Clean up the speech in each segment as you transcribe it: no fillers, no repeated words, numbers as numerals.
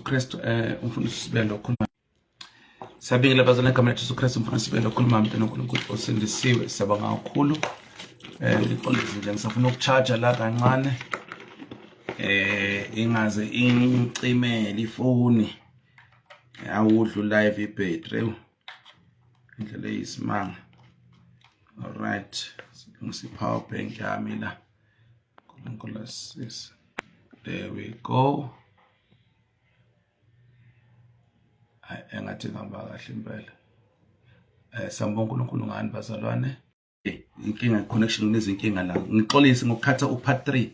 Kristu umfundisi Sibelo ukhuluma. Sabingelela bazalwane egameni lethu uKristu umfundisi Sibelo ukhuluma mntwana uNkulunkulu osindisiwe siyabonga kakhulu. Liqondile nje ngisafuna ukucharge la kancane. Ingaze incimele ifoni. Awudlu live ibattery. Indlela eyisimanga. All right. Ngisi power bank yami la. uNkulunkulu asisize. There we go. Engathi ngihamba kahle impela. Sambonga uNkulunkulu ngani bazalwane. Inkinga connection kunezinkinga la. Ngixolise ngokukhatha upart 3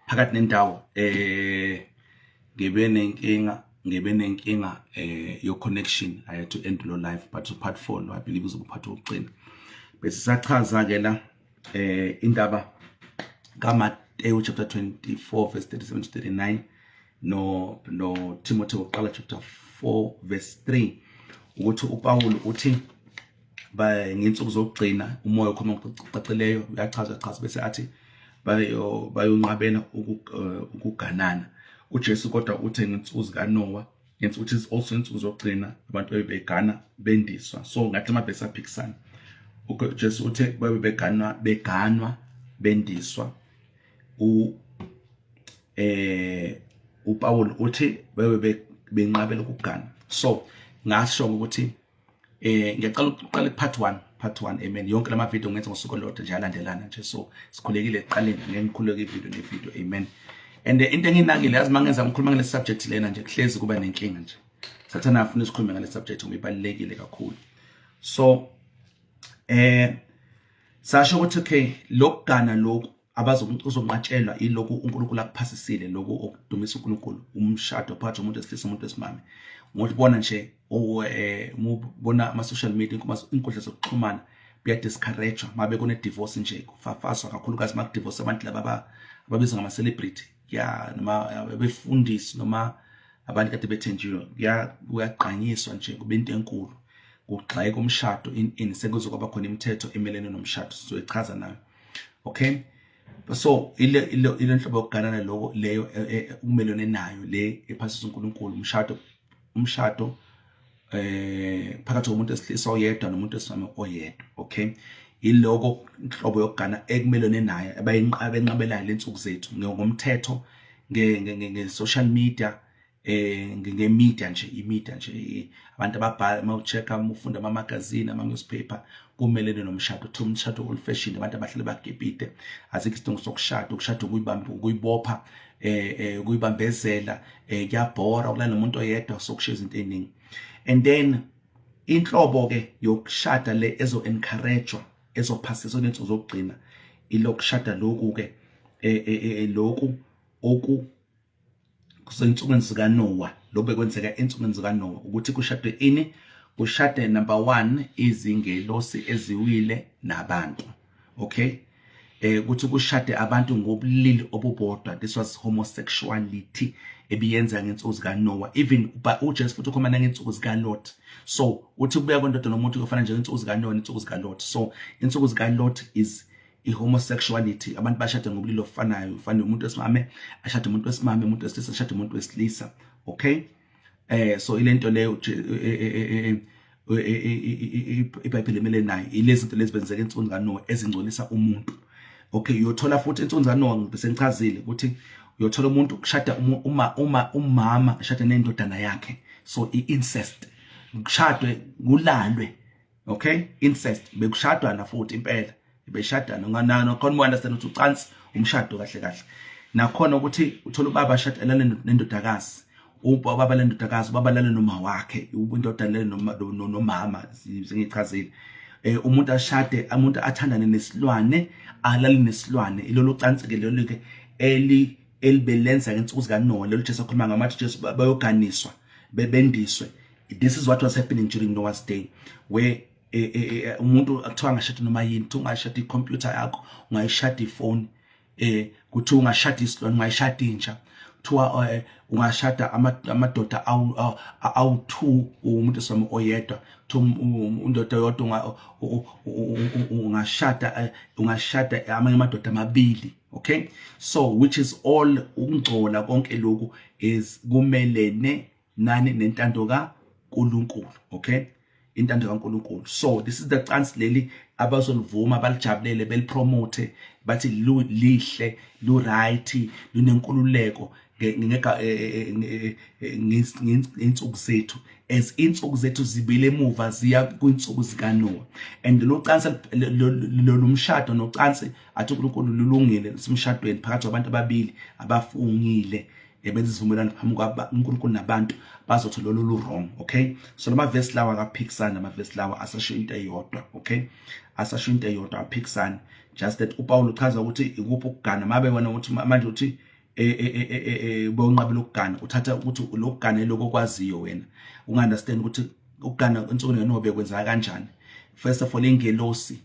phakathi nendawo. Ngibe nenkinga your connection. I had to end lo live but part 4 I believe uzopart wokugcina. Bese sachaza ke la indaba kaMateyu chapter 24 verse 37 to 39 no Timothy oqala chapter 4 verse 3 ukuthi uPaul uthi ngensuku zokugcina umoya okhoma ngokucacileyo uyachaza bese athi bayonqabela ukuganana. uJesu kodwa uthe ngensuku zikaNoah which is also insuku zokugcina abantu bebegana bendiswa. So ngathi amabhesi aphikisana. uJesu uthe beganwa bendiswa. uPaul uthi benqabela ukugana. So ngasho ukuthi ngiyaqala uqala part 1 amen. Yonke lama video ngenza ngosuku olodwa nje alandelana nje. So sikhulekile eqaleni ngikhuleka video amen. And into enginakile yazi mangenza ngikhuluma ngale subject lena nje kuhlezi kuba nenkinga nje. Sathana afuna isikhuluma ngale subject ngoba ibalekile kakhulu. So sasho ukuthi okay lokugana lokhu abazokuzonqatshelwa ilokhu uNkulunkulu akuphasisile lokhu okudumisa uNkulunkulu umshado phakathi komuntu wesilisa nomuntu wesimame. Ngokubona nje ubona ama social media inkundla zokuxhumana buya discourage mabe kune divorce nje kufafazwa kakhulukazi maku divorce abantu laba ababizwa ngama celebrity noma befundisi noma abantu kade bethenjiwe kuyaqanyiswa nje kube into enkulu kugxayeka umshado sekuzokuba khona imithetho emelene nomshado sizoyichaza nayo. Okay, so ile nhlobo yokuganana lokho leyo umelene nayo le ephasisa uNkulunkulu umshado phakathi komuntu wesilisa oyedwa nomuntu wesimame oyedwa. Okay, iloko inhlobo yokugana ekumelene naye abenqabelayo lensuku zethu ngomthetho nge social media ngemedia nje imedia nje abantu ababhala mawuchecka ufunda ama magazine ama newspaper kumelene nomshado umshado old fashioned abantu abahlele bagibhide azikho isidingo sokushada ukushada ukuyibopha ukuyibambezela kuyabhora ukulala nomuntu oyedwa sokushiya izinto eziningi. And then inhlobo ke yokushada le ezo encouragewa ezophasiswa lensuku zokugcina ilokushada lokhu ke lokhu oku kusensukwini zikaNoah lokho bekwenzeka ensukwini zikaNoah ukuthi kushade ini kushade number 1 izingelosi eziwile nabantu. Okay, ukuthi kushade abantu ngobulili obubodwa. This was homosexuality ebiyenza ngensuku zikaNoah. Even uJesu futhi ukhomana ngensuku zikaLot. So uthi kubuya kwendoda nomuntu kufana nje ngensuku zikaNoah nensuku zikaLot. So insuku zikaLot is homosexuality. Abantu bashade ngobulili ofanayo. Ufana umuntu wesimame ashade umuntu wesimame, umuntu wesilisa ashade umuntu wesilisa. Okay, so ilento leyo iBhayibheli emele nayo ilezi zinto lezi benzeka ensukwini zikaNoah ezingcolisa umuntu. Okay, uyothola futhi ensukwini zikaNoah bese ngichazile ukuthi uyothola umuntu kushada umama ashada nendodana yakhe. So incest kushadwe kulandwe. Okay, incest bekushadwa na futhi impela beshadana nganano khona mu understand ukuthi ucansi umshado kahle nakhona ukuthi uthola ubaba ashadana nendodakazi ubaba lendodakazi ubaba lale noma wakhe indoda le nomama singichazile. Umuntu ashade umuntu athandane nesilwane alale nesilwane ilolo cansi ke lelo ke elibelenza ngensuku zikaNoah lelo Jesu akhuluma ngamathi Jesu bayoganiswa bebendiswe. This is what was happening during Noah's day where umuntu akuthiwa angashada noma yini, ungashada icomputer yakho, ungayishada ifone, kuthi ungashada isilwane, ungayishada intsha, kuthiwa ungashada amadoda awu2 umuntu esami oyedwa, undoda yodwa ungashada amanye amadoda amabili. Okay, so which is all ukungcola konke lokhu is kumelene nani nentando kaNkulunkulu. Okay, intando kaNkulunkulu. So this is the chance leli abazolivuma balijabulele belipromote bathi lihle lu right lunenkululeko ngeinsuku zethu as insuku zethu zibile emuva ziya kwinsuku zikaNoah. And lo cansa lo mshado nocansi athi uNkulunkulu lulungile simshadweni phakathi kwabantu ababili abafungile ebenza isivumelwano phambi kwaNkulunkulu nabantu bazothola lolu wrong. Okay, so lama verse lawa akaphikisana, ama verse lawa asasho into eyodwa. Okay, asasho into eyodwa aphikisana, just that uPaul uchaza ukuthi ikuphi ukugana mabe wena ukuthi manje uthi bonqabela ukugana uthatha ukuthi lokugana lokwaziyo wena unga-understand ukuthi ukugana insuku nenobe kwenzeka kanjani. First of all, ingelosi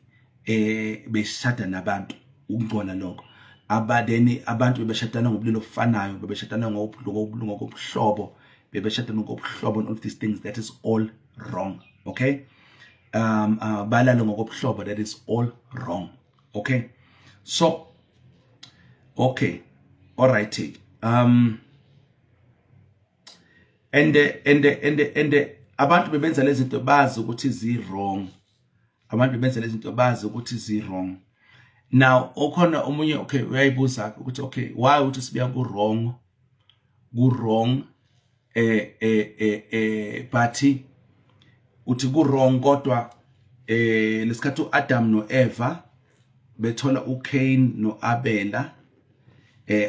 beshada nabantu ukungcola lokho abadeni abantu bebeshadana ngobulilo ofanayo, bebeshadana ngobuhlobo, bebeshadana ngobuhlobo, and all these things, that is all wrong. Okay, balalo ngobuhlobo, that is all wrong. Okay, so okay, all right, and abantu bebenza lezi zinto bazi ukuthi zi wrong, abantu bebenza lezi zinto bazi ukuthi zi wrong. Now okhona omunye okay uyayibuza ukuthi okay why uthi sibiya ku wrong but uthi ku wrong kodwa lesikhathi uAdam noEva bethola uCain noAbela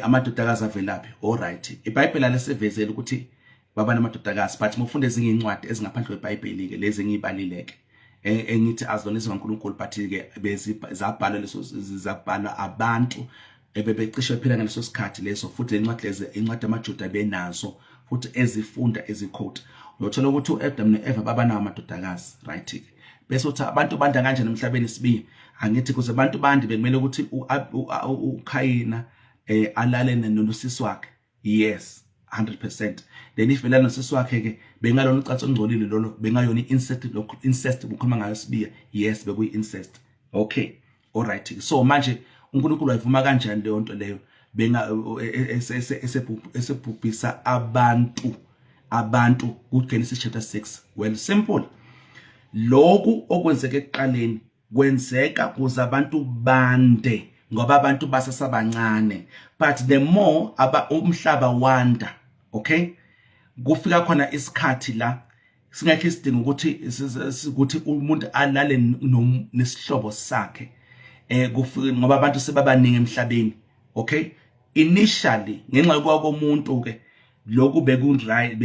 amadodakazi avelaphi. All right, iBhayibheli lesevezela ukuthi baba namadodakazi, but mufunde ezinye incwadi ezingaphandle kweBhayibheli ke lezi engibalileke engithi azona ezinkaNkulunkulu, but ke bezabhala leso zizabhala abantu ebebecishe phela ngaleso sikhathi leso, futhi incwadi lezi incwadi amaJuda benazo futhi ezifunda eziquote. Uyothola ukuthi uAdam noEva baba namadodakazi, right? Bese uthi abantu banda kanjani emhlabeni sibi, angithi kuze abantu bandi bekumele ukuthi uKhayina alale nosisi wakhe. Yes, 100%. Then if velana nosisi wakhe ke bengalona ucathi ongcolile lolo, bengayona incest bukhuluma ngayo sibiya. Yes, bekuyi incest. Okay, all right. So manje uNkulunkulu wayivuma kanjani leyo nto leyo benga esebhubhisa abantu kuGenesis chapter 6? Well, simple. Lokhu okwenzeke ekuqaleni kwenzeka kuze abantu bande ngoba abantu basasabancane, but the more umhlaba wanda, okay, kufika khona isikhathi la singakho isidinga ukuthi umuntu alale nesihlobo sakhe kufika ngoba abantu sebabaningi emhlabeni. Okay, initially ngenxa yokuwa komuntu ke lokhu bekunright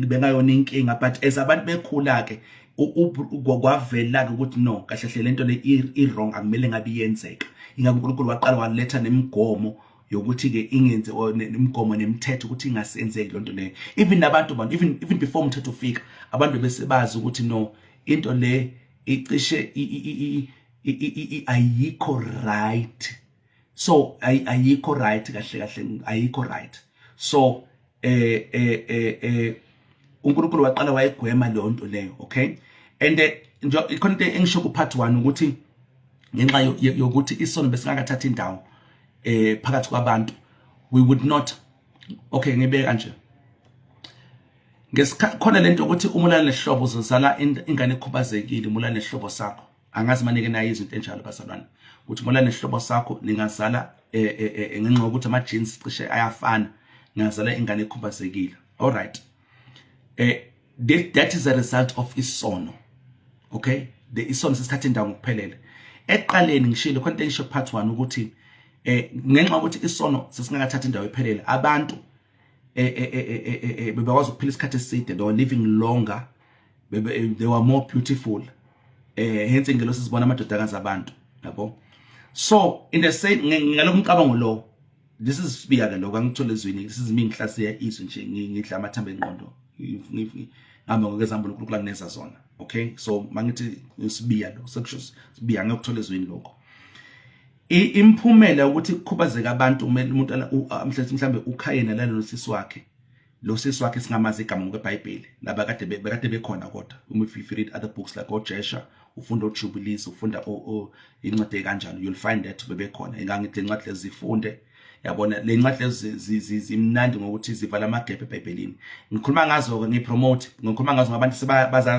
bengayona inkinga, but as abantu bekhula ke kwavela ukuthi no kahle hle lento le i wrong akumele ngabe iyenzeka. Ingakho uNkulunkulu waqala waletha nemigomo yokuthi ke ingenze imigomo nemithetho ukuthi ingasenzeki lonto leyo. Even nabantu even before umthetho ufika abantu besebazi ukuthi no into le icishe ayikho right. So ayikho right, kahle ayikho right. So uNkulunkulu waqala wayegwema lonto leyo. Okay, and ikhona into engisho ku part 1 ukuthi ngenxa yokuthi isono besingakathatha indawo phakathi kwabantu, we would not, okay ngibe kanje, ngesikhathi lento ukuthi umulana nesihlobo uzozala ingane ekhubazekile, umulana nesihlobo sakho. Angazi manike nayo izinto enjalo bazalwane, ukuthi umulana nesihlobo sakho ningazala ngenxa yokuthi ama genes cishe ayafana, ngazala ingane ekhubazekile. All right, that is a result of isono. Okay, the isono sesithatha indawo ngokuphelele. Eqaleni ngishilo khona into part 1 ukuthi ngenxa ukuthi isono sesingakathatha indawo ephelele, abantu bebekwazi ukuphila isikhathi eside, they were living longer, they were more beautiful, hence ingelosi sibona amadodakazi abantu, yabo. So in the same ngalomcabango lo, this is sibiya ke lokho angithola ezweni, this is mina ngihlasiya izwi nje ngidla amathamba engqondo ngihamba ngokezambulo uNkulunkulu angineza zona. Okay, so mangithi sibiya lo sekusho sibiya ngokuthola ezweni lokho. Imphumela ukuthi kukhubazeka abantu umuntu mhlambe uKhayina lalo nosisi wakhe, lo sisi wakhe singamazi igama ngokweBhayibheli laba bekade bekhona kodwa if you read other books like oJesha, ufunda uJubilees, ufunda incwadi kanjalo, you'll find that bebekhona. Engangithi incwadi lezifunde yabona le ncwadi lezi zimnandi ngokuthi zivala amagephe eBhayibhelini. Ngikhuluma ngazo ke ngipromote, ngikhuluma ngazo ngabantu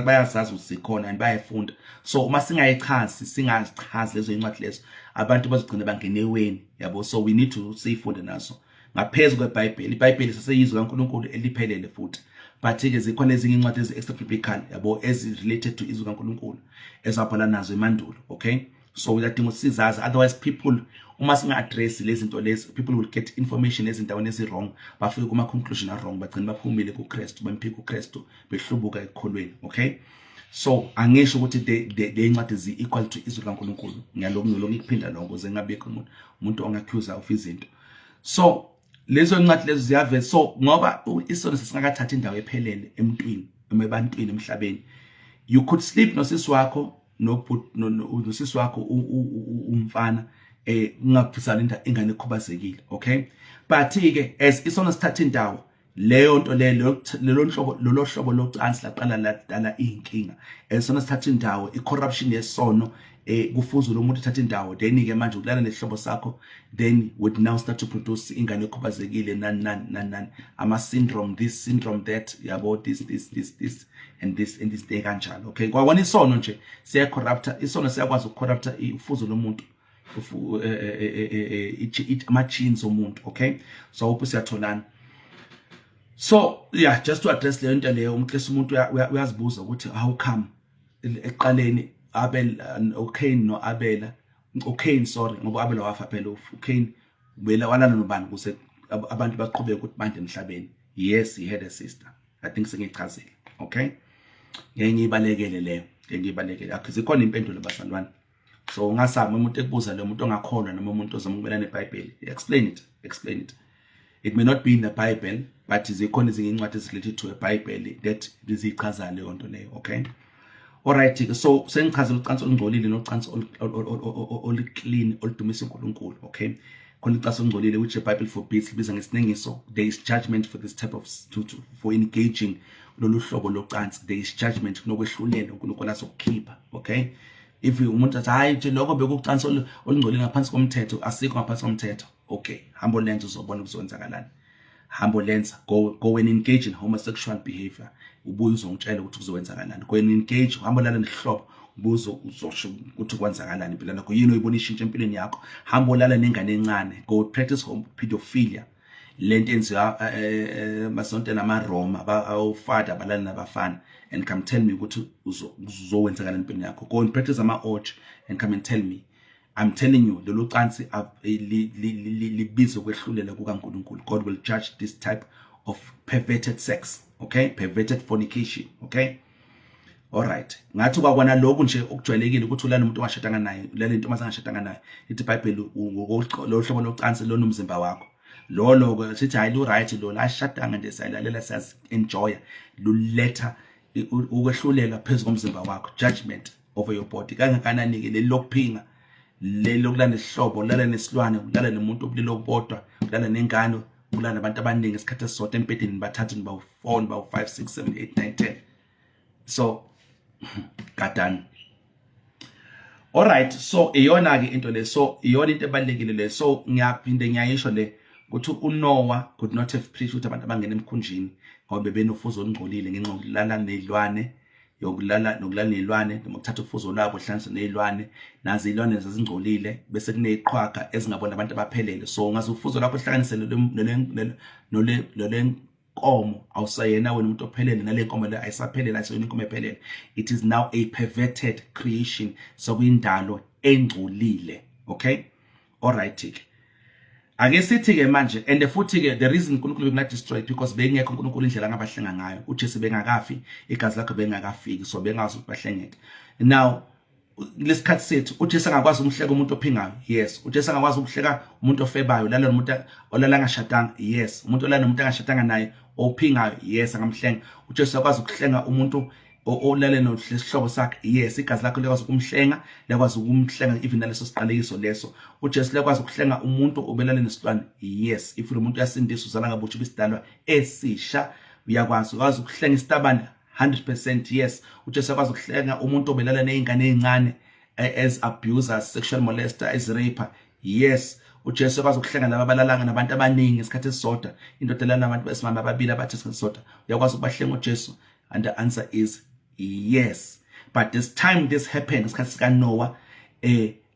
bayazazi ukuthi zikhona and bayafunda. So uma singazichazi lezo incwadi lezo, abantu bazogcina bangene eweni, yabo. So we need to sifunde nazo ngaphezulu kweBhayibheli. iBhayibheli sesiyizwe kaNkulunkulu eliphelele futhi, but ke zikhona ezinye incwadi extra biblical, yabo, related to izwi kaNkulunkulu ezabhala nazo emandulo. Okay, so uyadinga ukuthi sizazi, otherwise people uma singa-address lezi zinto lezi, people will get information ezindaweni ezi-wrong, bafike kuma-conclusion a-wrong, bagcine baphumile kuKristu, bemphika uKristu, behlubuka ekukholweni. Okay, so angisho ukuthi le ncwadi zi-equal to izwi kaNkulunkulu. Ngiyaloku ngikuphinda lokho ukuze ngabekho umuntu ongaccuse of izinto. So lezo ncwadi lezo ziyavela. So ngoba isono sesingakathatha indawo ephelele emntwini, ebantwini emhlabeni, you could sleep nosisi wakho nosisi wakho umfana ungaphisana ingane ekhubazekile. Okay, but ke as isono sithatha indawo, leyo nto lelo hlobo locansi laqala ladala inkinga. Esona sithatha indawo, i-corruption yesono kufuze lo muntu ethatha indawo, then ke manje ukulala nesihlobo sakho, then would now start to produce ingane ekhubazekile nan ama syndrome, this syndrome that, yabo, this and this day kanjalo. Okay, kwabona isono nje siya corrupta, isono siyakwazi ukucorrupta ufuzo lomuntu, ama genes omuntu. Okay, so hope siyatholana. So yeah, just to address le nto leyo, umuntu uyazibuza ukuthi how come eqaleni uCain no Abela, uCain, sorry, ngoba Abela wafa phela, uCain walana nobani kuse abantu baqhubeka ukuthi manje emhlabeni. Yes, he had a sister, I think sengichazile. Okay, ngiyibalekele leyo, ngiyibalekele akuzikhona impendulo bazalwane. So ungasami umuntu ekubuza lo muntu ongakholwa noma umuntu ozomukubelana neBhayibheli, explain it. It may not be in the Bible, but zikhona ezinye incwadi related to a Bible that zichaza leyo nto leyo. Okay, alright, so sengichazela ucansi olungcolile nocansi oluclean oludumisa uNkulunkulu. Okay, khona ucansi olungcolile which the Bible forbids, libiza ngesinengiso. There is judgment for this type of for engaging lolu hlobo locansi. There is judgment kunokwehlulela uNkulunkulu asokukhipha. Okay, if umuntu athi hayi nje lokho bekucansi olungcolile ngaphansi komthetho, asikho ngaphansi komthetho. Okay, humble lenza uzobona kuzowenzakalani. Humble lenza, go and engage in homosexual behavior, ubuye uzongitshela ukuthi kuzowenzakalani. Go and engage, humble lana nehlobo, ubuye uzosho ukuthi kwenzakalani impilo yakho. Yini oyibona ishintshe empilweni yakho. Humble lana nengane encane, go practice pedophilia, lento enziwa masonto namaRoma, abafada abalala nabafana, and come tell me ukuthi uzowenzakalani empilweni yakho. Go and practice ama-orgy and come and tell me. I'm telling you, the locansi libizo kwehlulela kukaNkulunkulu. God will judge this type of perverted sex. Okay, perverted fornication. Okay, alright. Ngathi kwakwana lokhu nje okujwayelekile ukuthi ulana umuntu ongashadanga naye, ulana intombazana angashadanga naye. Ithi iBhayibheli lo hlobo locansi lo nomzimba wakho. Lo sithi hayi lu right lo la shadanga nje sayilalela siyazi enjoy. Luletha ukwehlulela phezulu komzimba wakho. Judgment over your body. Kangakanani ke lelokuphinga, lelo kulana nesihlobo, lala nesilwane, lala nemuntu obulilo obodwa, lala nengane, kulana nabantu abaningi esikhathi esisodwa empedeni bathathu niba 4 niba 5 6 7 8 9 10. So gadani. Alright, so iyona ke into le, so iyona into ebalekile le. So ngiyaphinde ngiyayisho le ukuthi uNoah could not have preached ukuthi abantu abangena emkhunjini ngoba bebenofuzo olungcolile ngenxa yokulala nezilwane, yokulala nokulala nezilwane, noma ukuthatha ufuzo lwabo hlanganisa nezilwane, nazi izilwane zazingcolile bese kuneziqhwaga ezingabona abantu abaphelele. So ngazi ufuzo lapho hlanganise nkomo awusayena wena umuntu ophelele, nale nkomo le ayisaphelele, ayisona inkomo ephelele. It is now a perverted creation, so kuyindalo engcolile. Okay, alright. Ake sithi ke manje, and futhi ke the reason uNkulunkulu bengina destroy because bengekho uNkulunkulu indlela ngabahlenga ngayo. uJesu bengakafi, igazi lakhe bengakafiki, so bengazi ukubahlengeka. Now lesikhathi sethu uJesu angakwazi umhleka umuntu ophingayo. Yes. uJesu angakwazi ukuhleka umuntu ofebayo, lalo umuntu olala ngashadanga. Yes. Umuntu olala nomuntu angashadanga naye ophingayo. Yes, angamhlenga. uJesu akwazi ukuhlenga umuntu olale nesihlobo sakhe. Yes, igazi lakhe likwazi ukumhlenga, likwazi ukumhlenga even naleso siqalekiso leso. uJesu likwazi ukuhlenga umuntu obelale nesilwane. Yes, if umuntu uyasindisa uzala ngabuthi bisidalwa esisha, uyakwazi ukuhlenga isitabane 100%. Yes, uJesu akwazi ukuhlenga umuntu obelala nezingane ezincane as abusers, sexual molester, as raper. Yes, uJesu ekwazi ukuhlangana laba abalalanga nabantu abaningi esikhathi esisodwa indoda elala nabantu besimame ababili abathi esikhathi esisodwa uyakwazi ukubahlenga uJesu and the answer is yes. But this time this happened esikhathi sika Noah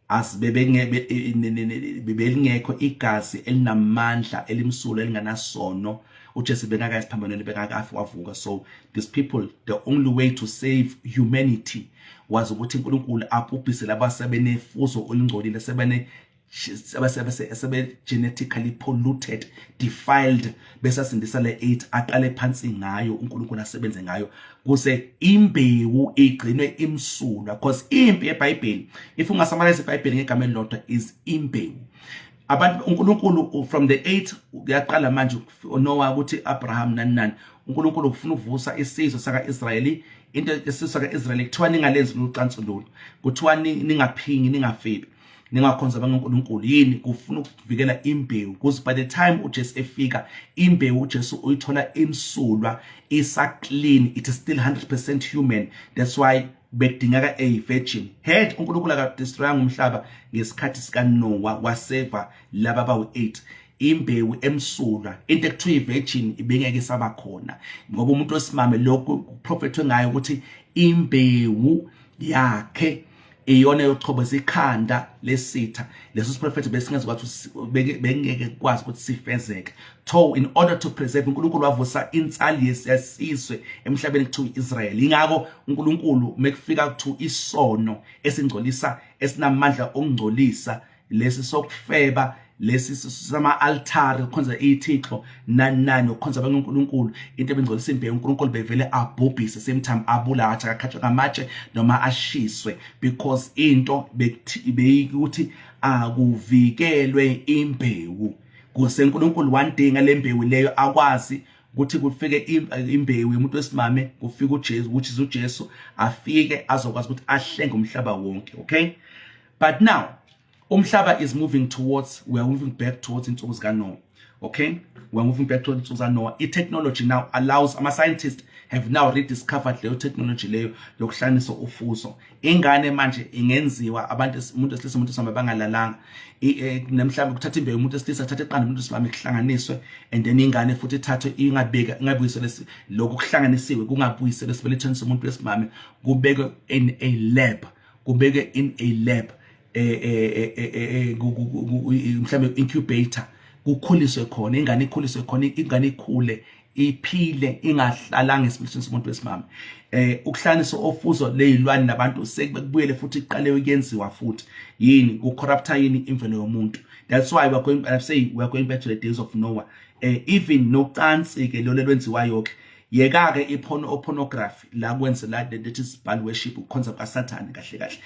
as bebelingekho igazi elinamandla elimsula elinganasono uJesu bengakayisiphambanweni bengakafi wavuka. So these people, the only way to save humanity was ukuthi uNkulunkulu abhubhise laba sebenefuzo olingcolile sebe genetically polluted, defiled, besasindisa le 8 aqale phansi ngayo uNkulunkulu asebenze ngayo kuse imbewu igcinwe imsulwa. Because impi eBhayibheli, if ungasamalisa iBhayibheli ngegama elilodwa, is imbewu. Abantu uNkulunkulu from the 8 uyaqala manje Noah ukuthi Abraham nani uNkulunkulu ufuna ukuvusa isizwe saka Israeli. Into isizwe saka Israeli kuthiwa ningalenzi ucansulo, kuthiwa ningaphingi ningafebi ningakhonza uNkulunkulu. Yini? Kufuna ukuvikela imbewu, because by the time uJesu efika imbewu uJesu uyithola imsulwa, isa clean, it is still 100% human. That's why bekudingeka a virgin. Had uNkulunkulu akadestroya umhlaba ngesikhathi sika Noah waseva laba bawu8 imbewu emsulwa, into ekuthiwa ivirgin ibengeke isaba khona, ngoba umuntu wesimame lokho kuprofethwe ngayo ukuthi imbewu yakhe iyona yochobeza ikhanda lesitha. Leso siprofethi besingeze kwathi bengeke kwazi ukuthi sifezeke. So in order to preserve, uNkulunkulu wavusa insali yesizwe emhlabeni kuthiwa Israel. Ingakho uNkulunkulu mekufika kuthiwa isono esingcolisa esinamandla okungcolisa, lesi sokufeba, lesi sama altare ukhonza ithixo nani ukhonza uNkulunkulu, into ebengcolisa imbewu uNkulunkulu bevele abhubhise same time abulawa akakhathwa ngamatshe noma ashiswe, because into beyikuthi akuvikelwe imbewu. Kuse uNkulunkulu wandinga lembewu leyo akwazi ukuthi kufike imbewu yomuntu wesimame, kufika uJesu, which is uJesu, afike azokwazi ukuthi ahlenge umhlaba wonke. Okay, but now umhlaba is moving towards, we are moving back towards insuku zika Noah. Okay, we are moving back towards insuku zika Noah. Technology now allows, scientists have now rediscovered leyo technology leyo yokuhlanganisa ufuzo. Ingane manje ingenziwa abantu umuntu esilisa umuntu wesimame bangalalanga, nemhlaba kuthatha imbewu umuntu esilisa athathe iqanda umuntu wesimame kuhlanganiswe, and then ingane futhi ithathwe ingabuyisele lokho kuhlanganisiwe kungabuyisele sibelethenzisa umuntu wesimame, kubekwe in a lab, kubekwe in a lab mhlambe incubator, kukhuliswe khona ingane, ikhuliswe khona ingane, ikhule iphile ingahlalanga esibelethweni somuntu wesimame. Ukuhlanganisa ofuzo lezilwane nabantu sekubuyele futhi iqale ukwenziwa futhi. Yini? Ucorrupta yini imvelo yomuntu. That's why we are going back to the days of Noah. Even nocansi ke lo lwenziwayo ke, yeka-ke ipornography la kwenza la that is Baal worship, ukhonza kaSathane kahle kahle.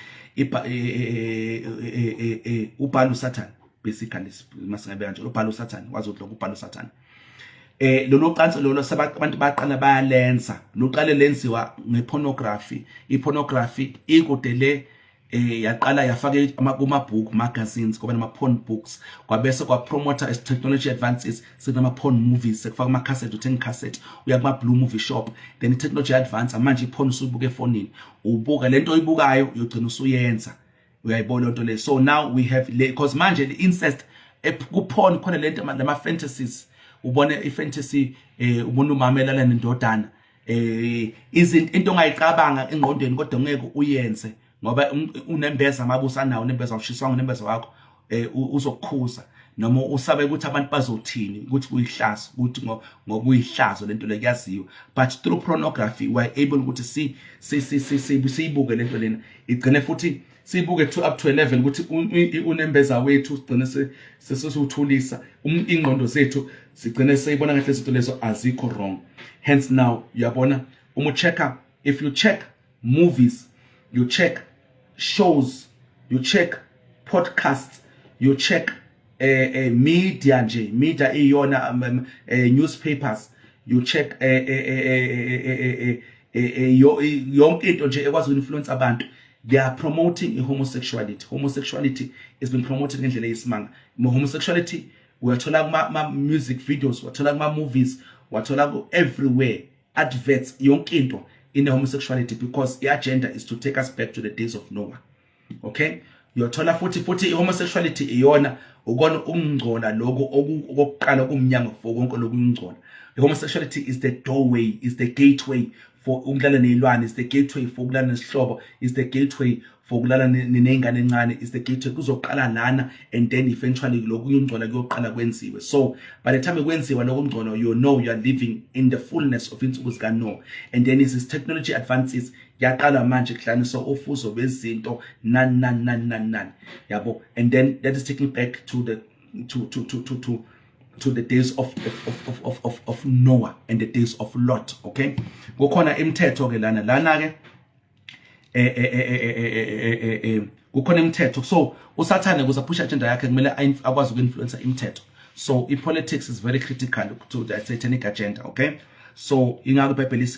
Ubaal uSathane basically masingabe kanje, ubaal uSathane, wazi ukuthi ubaal uSathane. Lolo cansi lolo abantu baqala bayalenza, loqale lenziwa ngepornography. Ipornography ikudele yaqala yafake kuma-book magazines, kuba nama-porn books, kwabese kwapromota as technology advances, sekunama-porn movies, sekufaka ama-cassette, uthenga i-cassette uya kuma-blue movie shop, then i-technology advance manje i-porn usuyibuka efonini, ubuka lento oyibukayo uyogcina usuyenza, uyayibona lento le. So now we have, because manje the-incest ku-porn khona lento lama-fantasies, ubone i-fantasy, ubona umama elala nendodana, into ongayicabanga engqondweni kodwa ngeke uyenze, ngoba unembeza amabusa nawo, unembeza ushiswa nembeza wakho, uzokukhuza noma usabe ukuthi abantu bazothini, ukuthi kuyihlazo, ukuthi ngokuyihlazo lento le kuyaziwa. But through pornography we are able ukuthi siyibuke lento lena, igcine futhi sibuke up to a level ukuthi unembeza wethu sigcine sesisuthulisa ingqondo zethu, sigcine seyibona ngahle izinto lezo azikho wrong. Hence now uyabona checker, if you check movies, you check shows, you check podcasts, you check media nje, media iyona newspapers, you check yonke into nje ekwazi influence abantu, they are promoting homosexuality. Homosexuality is been promoted ngendlela yesimanga. Homosexuality uyathola kuma music videos, uyathola kuma movies, uyathola everywhere adverts, yonke into in the homosexuality, because the agenda is to take us back to the days of Noah. Okay, Uyothola futhi homosexuality iyona ukona ukungcola lokho okuqala kumnyango for konke lokungcola. Homosexuality is the doorway, is the gateway for ukulala nezilwane, is the gateway for ukulala nesihlobo, is the gateway for ukulala nengane encane, is the gateway kuzoqala lana, and then eventually lokhu kungcola kuyoqala kwenziwe. So by the time kwenziwa lokhu ngcono, you know you are living in the fullness of insuku zika Noah. And then as technology advances, yaqala manje kuhlanisa ufuzo bezinto nan yabo. And then that is taking back to the to the days of Noah and the days of Lot. Okay, kukhona imithetho ke lana ke kukhona imithetho. So usathane kuze push agenda yakhe kumele akwazi ukuinfluence imithetho. So politics is very critical to the satanic agenda. Okay, so ingakho iBhayibheli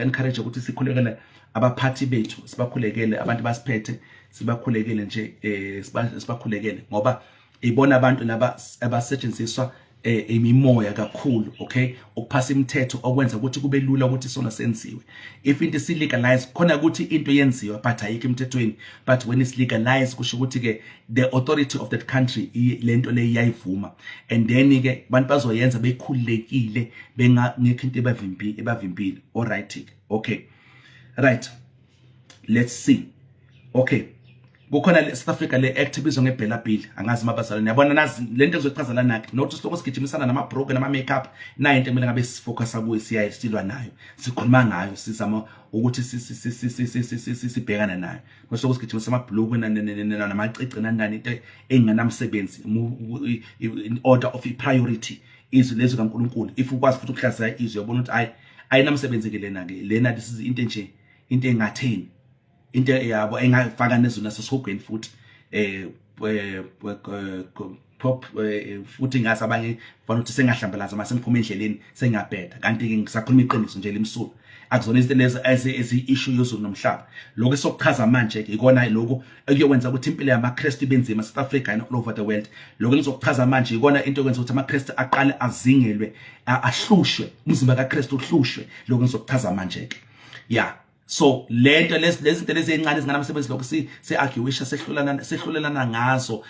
encourage ukuthi sikhulekele abaphathi bethu, sibakhulekele abantu basiphethe, sibakhulekele nje sibakhulekele ngoba ibona abantu laba abasetshenziswa imimoya kakhulu. Okay, ukuphasa imithetho okwenza ukuthi kube lula ukuthi sona senziwe. If into silegalize khona ukuthi into yenziwa but ayikho emthethweni, but when it's legalized kusho ukuthi ke the authority of that country lento le iyayivuma, and then ke abantu bazoyenza bekhulekile bengekho into ebavimbile. All right, okay, right, let's see. Okay, kukhona South Africa le act ebizwa ngeBella Bill. Angazi mabazalwane yabona nazi lento ezochaza lana ke notice lokho sigijimisana nama broke nama makeup na into emele ngabe sifocus kuyo, siyayisilwa nayo, sikhuluma ngayo, sizama ukuthi sibhekana nayo. Mase ukusigijimisa ama blue namacici nangani into enganamsebenzi in order of priority izwi lezo kaNkulunkulu. If ukwazi futhi ukuhlaziya izwi yabona ukuthi ayinamsebenzi ke lena this is into nje, into engatheni, into yabo engafaka nezona sesihogweni futhi pop futhi ngase abanye bafuna ukuthi sengahlambalaza mase ngiphuma endleleni sengiyabheda, kanti ke ngisakhuluma iqiniso nje lemsuku akuzona izinto lezi ezi issue yozulu nomhlaba. Lokho sokuchaza manje ke ikona lokho ekuyokwenza ukuthi impilo yamaKristu benzima South Africa and all over the world. Lokho ngizokuchaza manje ikona into ekwenza ukuthi amaKristu aqale azingelwe, ahlushwe, umzimba kaKristu uhlushwe. Lokho ngizokuchaza manje ke yeah. So lento lezinto lezi ezincane ezinganamsebenzi lokho si-arguisha sehlulelana ngazo.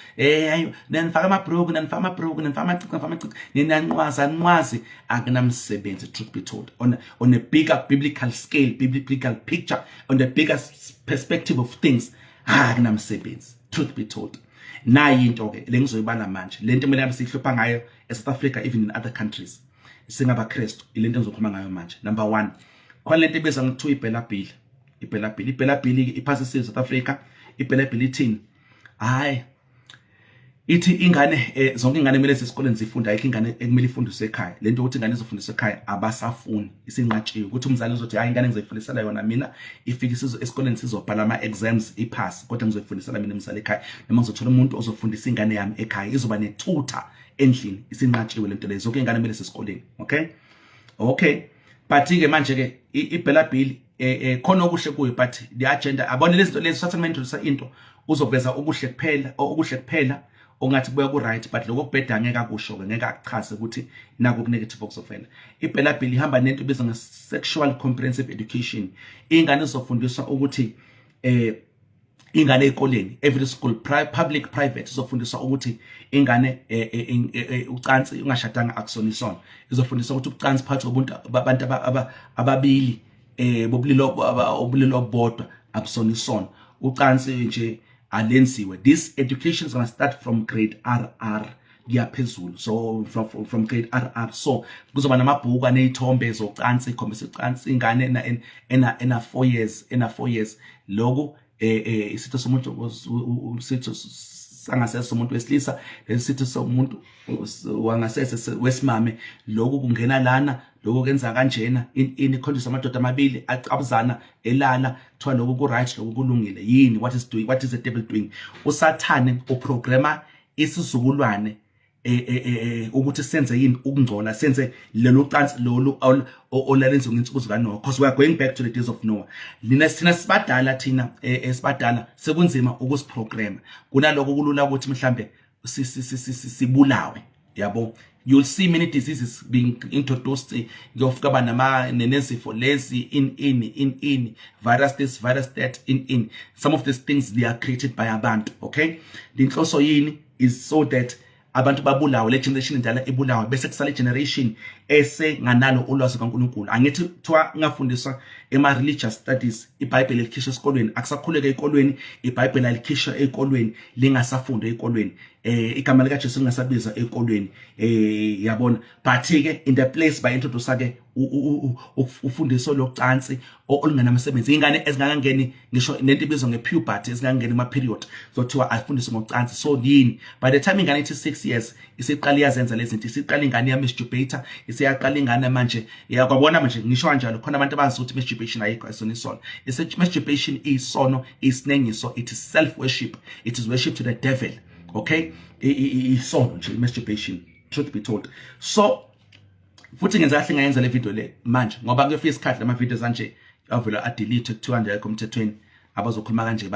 Nanifaka amabroku, nanifaka amabroku, nanifaka amacici, ninanqwazi akunamsebenzi. Truth be told, on a bigger biblical scale, biblical picture, on the bigger perspective of things, akunamsebenzi. Truth be told, nayi into ke lengizoyibala manje, lento kumele ngabe sihlupha ngayo eSouth Africa, even in other countries singabaKristu, ilento engizokhuluma ngayo manje. Number 1, khona lento ebizwa ngokuthiwa iBella Bill. iBella Bill iphasisiwe South Africa. iBella Bill ithini? Hayi, ithi ingane zonke ingane kumele esikoleni zifunda, ayikho ingane ekumele ifundiswe ekhaya. Lento ukuthi ingane izofundiswa ekhaya abasafuni, isinqatshiwe ukuthi umzali uzothi hayi ingane ngizoyifundisela yona mina, ifike esikoleni sizobhala ama exams ipass, kodwa ngizoyifundisela mina umzali ekhaya. Noma ngizothola umuntu ozofundisa ingane yami ekhaya, izoba netutor endlini, isinqatshiwe lento lezo. Zonke ingane kumele sesikoleni. Okay, but ke manje ke iBella Bill khona okuhle kuyo, but the agenda abone lezi zinto lezi sathana introduce into uzoveza okuhle kuphela ongathi kuya ku right, but lokho kubheda ngeke akusho ke, ngeke akuchaze ukuthi nako ku negative okusofela. iBella Bill ihamba nento ebizwa nge sexual comprehensive education. Ingane izofundiswa ukuthi ingane ezikoleni, every school, public private, izofundiswa ukuthi ingane ucansi ungashadanga akusonisona. Izofundiswa ukuthi ucansi phakathi kwabantu ababili bobulili obodwa abusonisona, ucansi nje alenziwe. This education is going to start from grade RR kuyaphezulu. So from grade RR, so kuzoba namabhuku anezithombe zocansi, ikhombisa ucansi ingane ena 4 years. Lokho isitho somuntu usitho sangasese somuntu wesilisa, lesitho somuntu wangasese wesimame. Lokho kungena lana, lokho kwenza kanjena in context amadoda amabili acabuzana elala, kuthiwa lokho ku right, lokho kulungile yini. What is the devil doing? Usathane uprograma isizukulwane ukuthi senze yini ukungcola, senze lelo cansi lolu olalenziwe ngensuku zikaNoah, because we are going back to the days of Noah. Thina sibadala, thina sibadala sekunzima ukusiprograma. Kunaloko kulula ukuthi mhlambe sibulawe, yabo. You'll see many diseases being introduced. Yofika nezifo lezi in virus this, virus that, in. Some of these things, they are created by abantu, okay? The inhloso yini is so that abantu babulawe, le generation endala ibulawe, bese kusale generation esenganalo ulwazi kaNkulunkulu. Angithi kuthiwa ngafundiswa ema-religious studies, iBhayibheli likhishwa esikolweni, akusakhuleka ezikolweni, iBhayibheli alikhishwa ezikolweni, lingasafundwa ezikolweni, igama likaJesu lingasabiza ezikolweni, yabona. But-ke in the place ba-introduce-ke ufundiso locansi olungenamasebenzi. Ingane ezingangeni ngisho nento ibizwa nge-puberty, ezingangeni ama-period, zothiwa afundiswe ngocansi. So yini, by the time ingane ithi 6 years isiqala iyazenza lezi zinto, isiqala ingane iyamisjubator, isiyaqala ingane manje yakwabona manje ngisho kanjalo khona abantu abazi ukuthi masturbation ayikho isona isono. Masturbation isono, isinengiso, it is self worship, it is worship to the devil, okay? Isono nje masturbation, truth be told. So futhi ngenza kahle ngayenza le video le manje ngoba kuyofika isikhathi lama videos kanje avela adelete kuthiwa nje komthethweni abazokhuluma kanje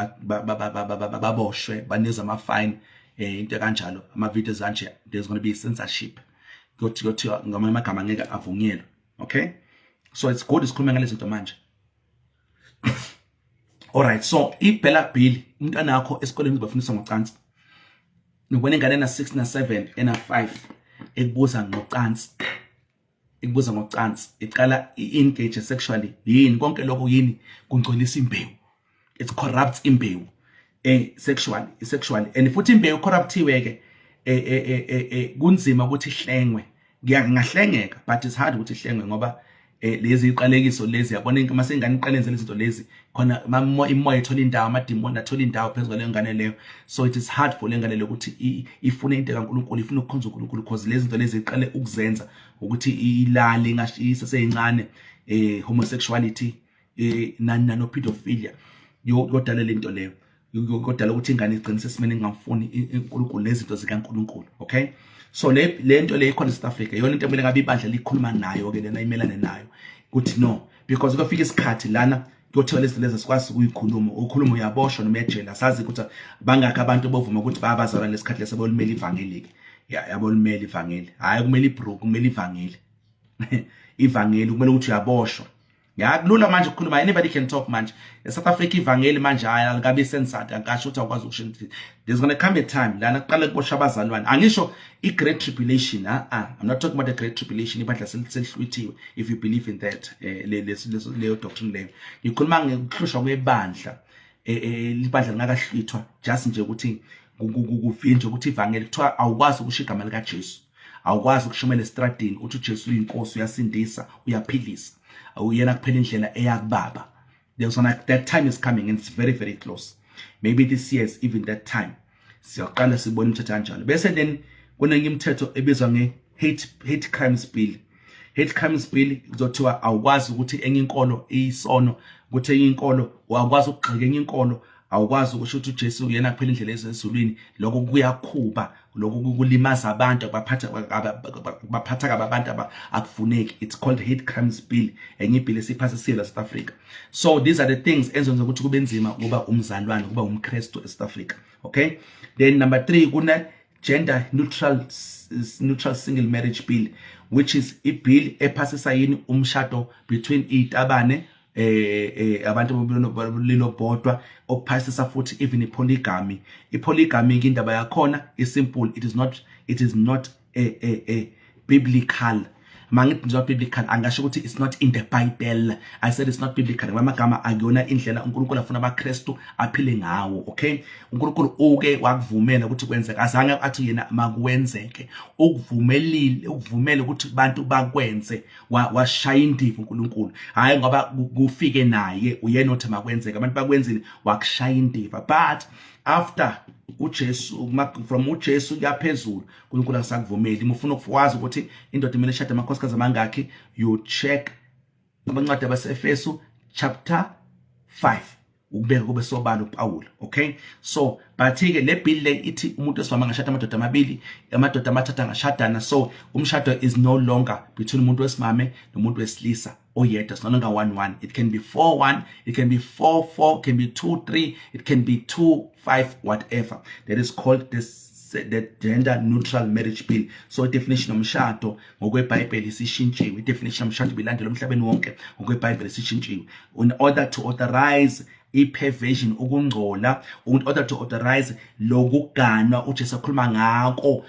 baboshwe baneza ama fine into kanjalo. Ama videos kanje there's going to be censorship, kuthiwa ngamanye amagama ngeke avunyelwe, okay? So it's good isikhuluma ngale zinto manje. Alright, so iBella Bill umntwana wakho esikoleni uzobafundisa ngocansi. Ngibona ingane na 6 na 7 ena 5 ekubuza ngocansi. Ikubuza ngocansi, iqala engage sexually. Yini konke lokho yini kungcolisa imbewu. It corrupts imbewu sexually. And futhi imbewu corruptiwe ke kunzima ukuthi ihlengwe. Ngiyahlengeka but it's hard ukuthi ihlengwe ngoba lezi iqalekiso lezi yabona inke mase ingane iqalenze lezi zinto lezi khona imoya ithola indawo, amadimoni athola indawo phezulu kwale ngane leyo. So it is hard for le ngane leyo ukuthi ifune into kaNkulunkulu, ifune ukukhonza uNkulunkulu because lezi zinto lezi iqale ukuzenza ukuthi ilale ngaseyincane homosexuality no pedophilia yodala lento leyo, yodala ukuthi ingane igcine esimene ngafuni uNkulunkulu lezi zinto zikaNkulunkulu, okay? So le nto le ikhona eSouth Africa yona into emele ngabe ibandla likhuluma nayo ke lena imelane nayo ukuthi no, because kufika isikhathi lana kuyothiwa lezi lezi sikwazi ukuyikhuluma, ukhuluma uyaboshwa noma ejela. Sazi ukuthi bangaka abantu bovuma ukuthi bayabazalwa lesikhathi lesebolumela ivangeli ke yabolumela ivangeli, hayi kumele ibrook, kumele ivangeli ivangeli kumele ukuthi uyaboshwa. Kulula manje ukukhuluma, anybody can talk manje. eSouth Africa ivangeli manje alikabi censored, akasho ukuthi akwazi ukushintsha. There's going to come a time lana kuqala kuboshwa abazalwane. Angisho i-great tribulation, I'm not talking about the great tribulation, ibandla selihlwithiwe if you believe in that leyo doctrine leyo. Ngikhuluma ngekuhlushwa kwebandla libandla lingakahlwithwa, just nje ukuthi kuvinjwe ukuthi ivangeli kuthiwa awukwazi ukusho igama likaJesu, awukwazi ukushumela estradini uthi uJesu uyinkosi, uyasindisa, uyaphilisa, uyena kuphela indlela eyakubaba. There's one that time is coming and it's very very close. Maybe this year is even that time. Siyaqala sibona umthetho kanjalo. Bese then kunenye imithetho ebizwa nge-hate crimes bill. Hate crimes bill kuzothiwa awukwazi ukuthi enye inkolo iyisono, ukuthi enye inkolo awukwazi ukugxeka enye inkolo, awukwazi ukusho ukuthi uJesu uyena kuphela indlela ezesizulwini. Lokho kuyakhuba, lokho kulimaza abantu, baphatha abantu akufuneki. It's called hate crimes bill, enye ibill esiphasisiwe la South Africa. So these are the things ezenza ukuthi kube nzima kuba umzalwane, kuba umKristu eSouth Africa, okay? Then number 3 kuna gender neutral single marriage bill, which is a bill ephasisa yini umshado between itabane abantu lilo bodwa, okuphasisa futhi even ipolygamy. Ipolygamy ke indaba yakhona is simple, it is not a biblical. Mangithi not biblical angasho ukuthi it's not in the Bible. I said it's not biblical. Amagama akuyona indlela uNkulunkulu afuna abaKristu aphile ngawo, okay? uNkulunkulu uke wakuvumela ukuthi kwenzeke, azange athi yena makuwenzeke. Ukuvumela ukuthi abantu bakwenze, washaya indiva uNkulunkulu. Hayi ngoba kufike naye uyena uthi makwenzeke, abantu bakwenzile wakushaya indiva. But after uJesu, from uJesu yaphezulu uNkulunkulu akasakuvumeli. Umufuna ukwazi ukuthi indoda imele ishade amakhosikazi amangaki, you check abancwadi baseEfesu chapter 5 ukubeka kube sobala uPaul, okay? So but-ke le bill le ithi umuntu esifama angashada amadoda amabili, amadoda amathathu angashadana. So umshado is no longer between umuntu wesimame nomuntu wesilisa oyedwa. It's no longer 1-1. It can be 4-1, it can be 4-4, it can be 2-3, it can be 2-5, whatever. That is called the the gender neutral marriage bill. So definition omshado ngokweBhayibheli isishintshiwe, definition omshado bilandela emhlabeni wonke ngokweBhayibheli isishintshiwe in order to authorize i-perversion, ukungcola, in order to authorize lokuganwa uJesu akhuluma ngako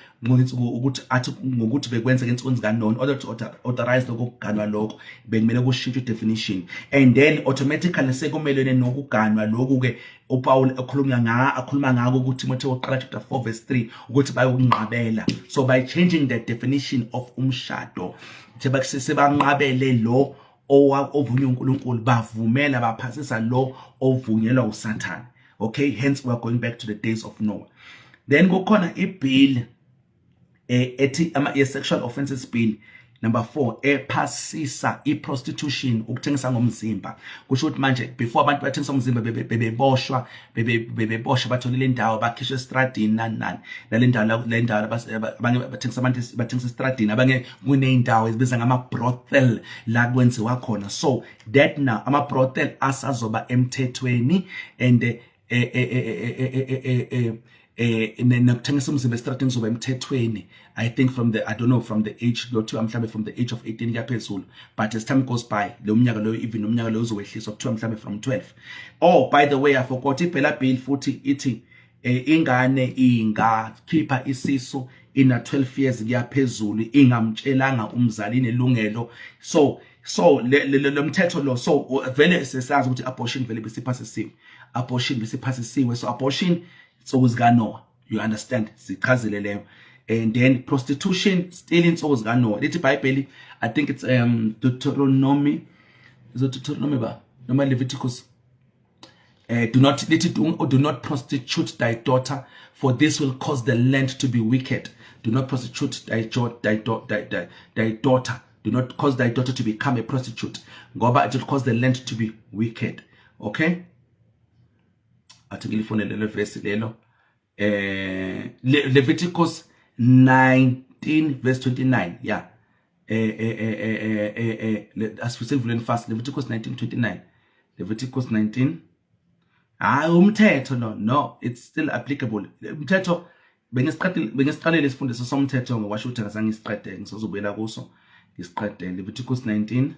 ukuthi bekwenza ngensuku zikaNoah, in order to authorize lokuganwa lokho bekumele kushintshe definition, and then automatically sekumelene nokuganwa lokhu ke uPaul akhuluma ngako kuTimothy oqala chapter 4 verse 3 ukuthi bayokunqabela. So by changing the definition of umshado sebanqabele lo ovunywa uNkulunkulu, bavumela baphasisa lo ovunyelwa uSathane. Okay, hence we are going back to the days of Noah. Then kukhona ibill ethi sexual offences bill number 4 ephasisa i-prostitution, ukuthengisa ngomzimba. Kusho ukuthi manje before abantu bathengisa ngomzimba bebeboshwa batholile indawo bakhishwe estradini nani le ndawo abanye bathengisa estradini, abanye kuneyindawo ezibiza ngama brothel la kwenziwa khona. So that now ama brothel asazoba emthethweni, and nokuthengisa umzimba estradini zoba emthethweni, I think from the age kuthiwa mhlambe from the age of 18 kuyaphezulu, but as time goes by lo mnyaka lo even nomnyaka lo uzowehliswa kuthiwa mhlambe from 12. Oh, by the way, I forgot iphela bill futhi ithi ingane ingakhipha isisu ina 12 years kuyaphezulu ingamtshelanga umzali nelungelo. So lo mthetho lo, so vele sesazi ukuthi abortion vele besiphasisiwe, so abortion insuku zikaNoah, you understand, sichazile leyo. And then prostitution still insuku zikaNoah. Lithi iBhayibheli, I think it's Deuteronomy, is it Deuteronomy ba noma Leviticus? Do not prostitute thy daughter, for this will cause the land to be wicked. Do not prostitute thy daughter. Do not cause thy daughter to become a prostitute, ngoba it will cause the land to be wicked. Okay, athi ngilifonele le verse lelo, Leviticus 19 verse 29. Yeah, as we said fast, Leviticus 19:29. Leviticus 19. Umthetho no, it's still applicable. Umthetho bengisiqalele isifundiso somthetho ngokwasho ukuthi akazange isiqede, ngisozobuyela kuso isiqede. Leviticus 19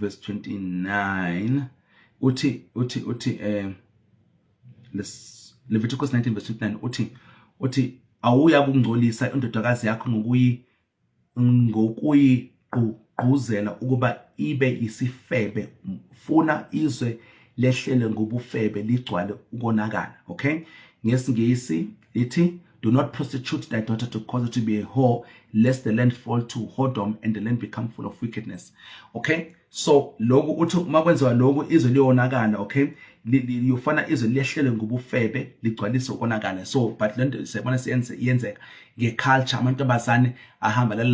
verse 29 uthi Leviticus 19 verse 29 uthi awuya kungcolisa indodakazi yakho ngokuyigqugquzela ukuba ibe isifebe, funa izwe lehlele ngobufebe ligcwale ukonakala. Okay, ngesingisi ithi do not prostitute thy daughter to cause her to be a whore, lest the land fall to whoredom and the land become full of wickedness. Okay, so loku uthi makwenziwa loku izwe liyonakala. Okay, yofana izwe lehlele ngobufebe ligcwalise ukonakala. So but lento siyabona siyenzeka ngeculture, amantombazane ahamba alala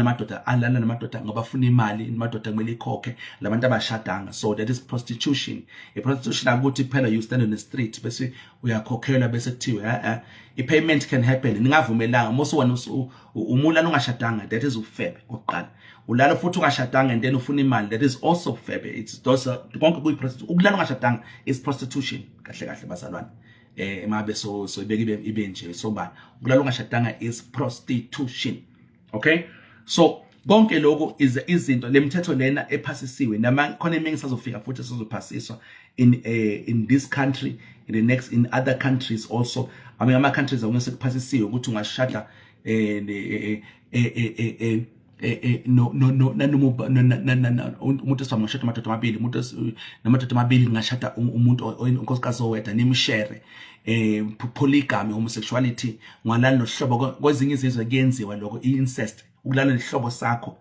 namadoda ngoba afuna imali, amadoda kumele ikhokhe labantu abashadanga. So that is prostitution. Prostitution akuthi phela you stand on the street bese uyakhokhelwa bese kuthiwe i-payment can happen, ningavumelanga mose wena umulala ungashadanga, that is ufebe oqala. Ulala futhi ungashadanga and then ufuna imali, that is also ufebe. It's those konke kuyi-prostitution. Ukulala ungashadanga is prostitution kahle bazalwane. Emabe so ibeke ibe nje sobani, ukulala ungashadanga is prostitution. Okay, so konke lokho izinto lemthetho lena ephasisiwe khona eminye sazofika futhi sizophasiswa in this country, in other countries also. I mean ama countries awungese kuphasisiwe ukuthi ungashada umuntu esifamashada amadoda amabili, namadoda amabili ngashada umuntu onkosikazi owedwa, nimshare polygamy, homosexuality, ngalana nohlobo. Kwezinye izizwe kuyenziwa lokho, incest, ukulala nehlobo sakho.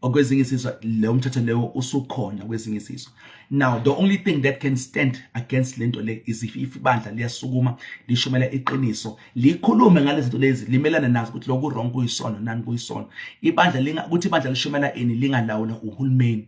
Okwezinye izizwe leyo mthetho leyo usukhona kwezinye izizwe. Now the only thing that can stand against lento le is if ibandla liyasukuma lishumela iqiniso, likhulume ngalezi zinto lezi, limelana nazo ukuthi lokhu wrong kuyisono nani kuyisono. Ibandla ukuthi ibandla lishumela lingalawula uhulumeni.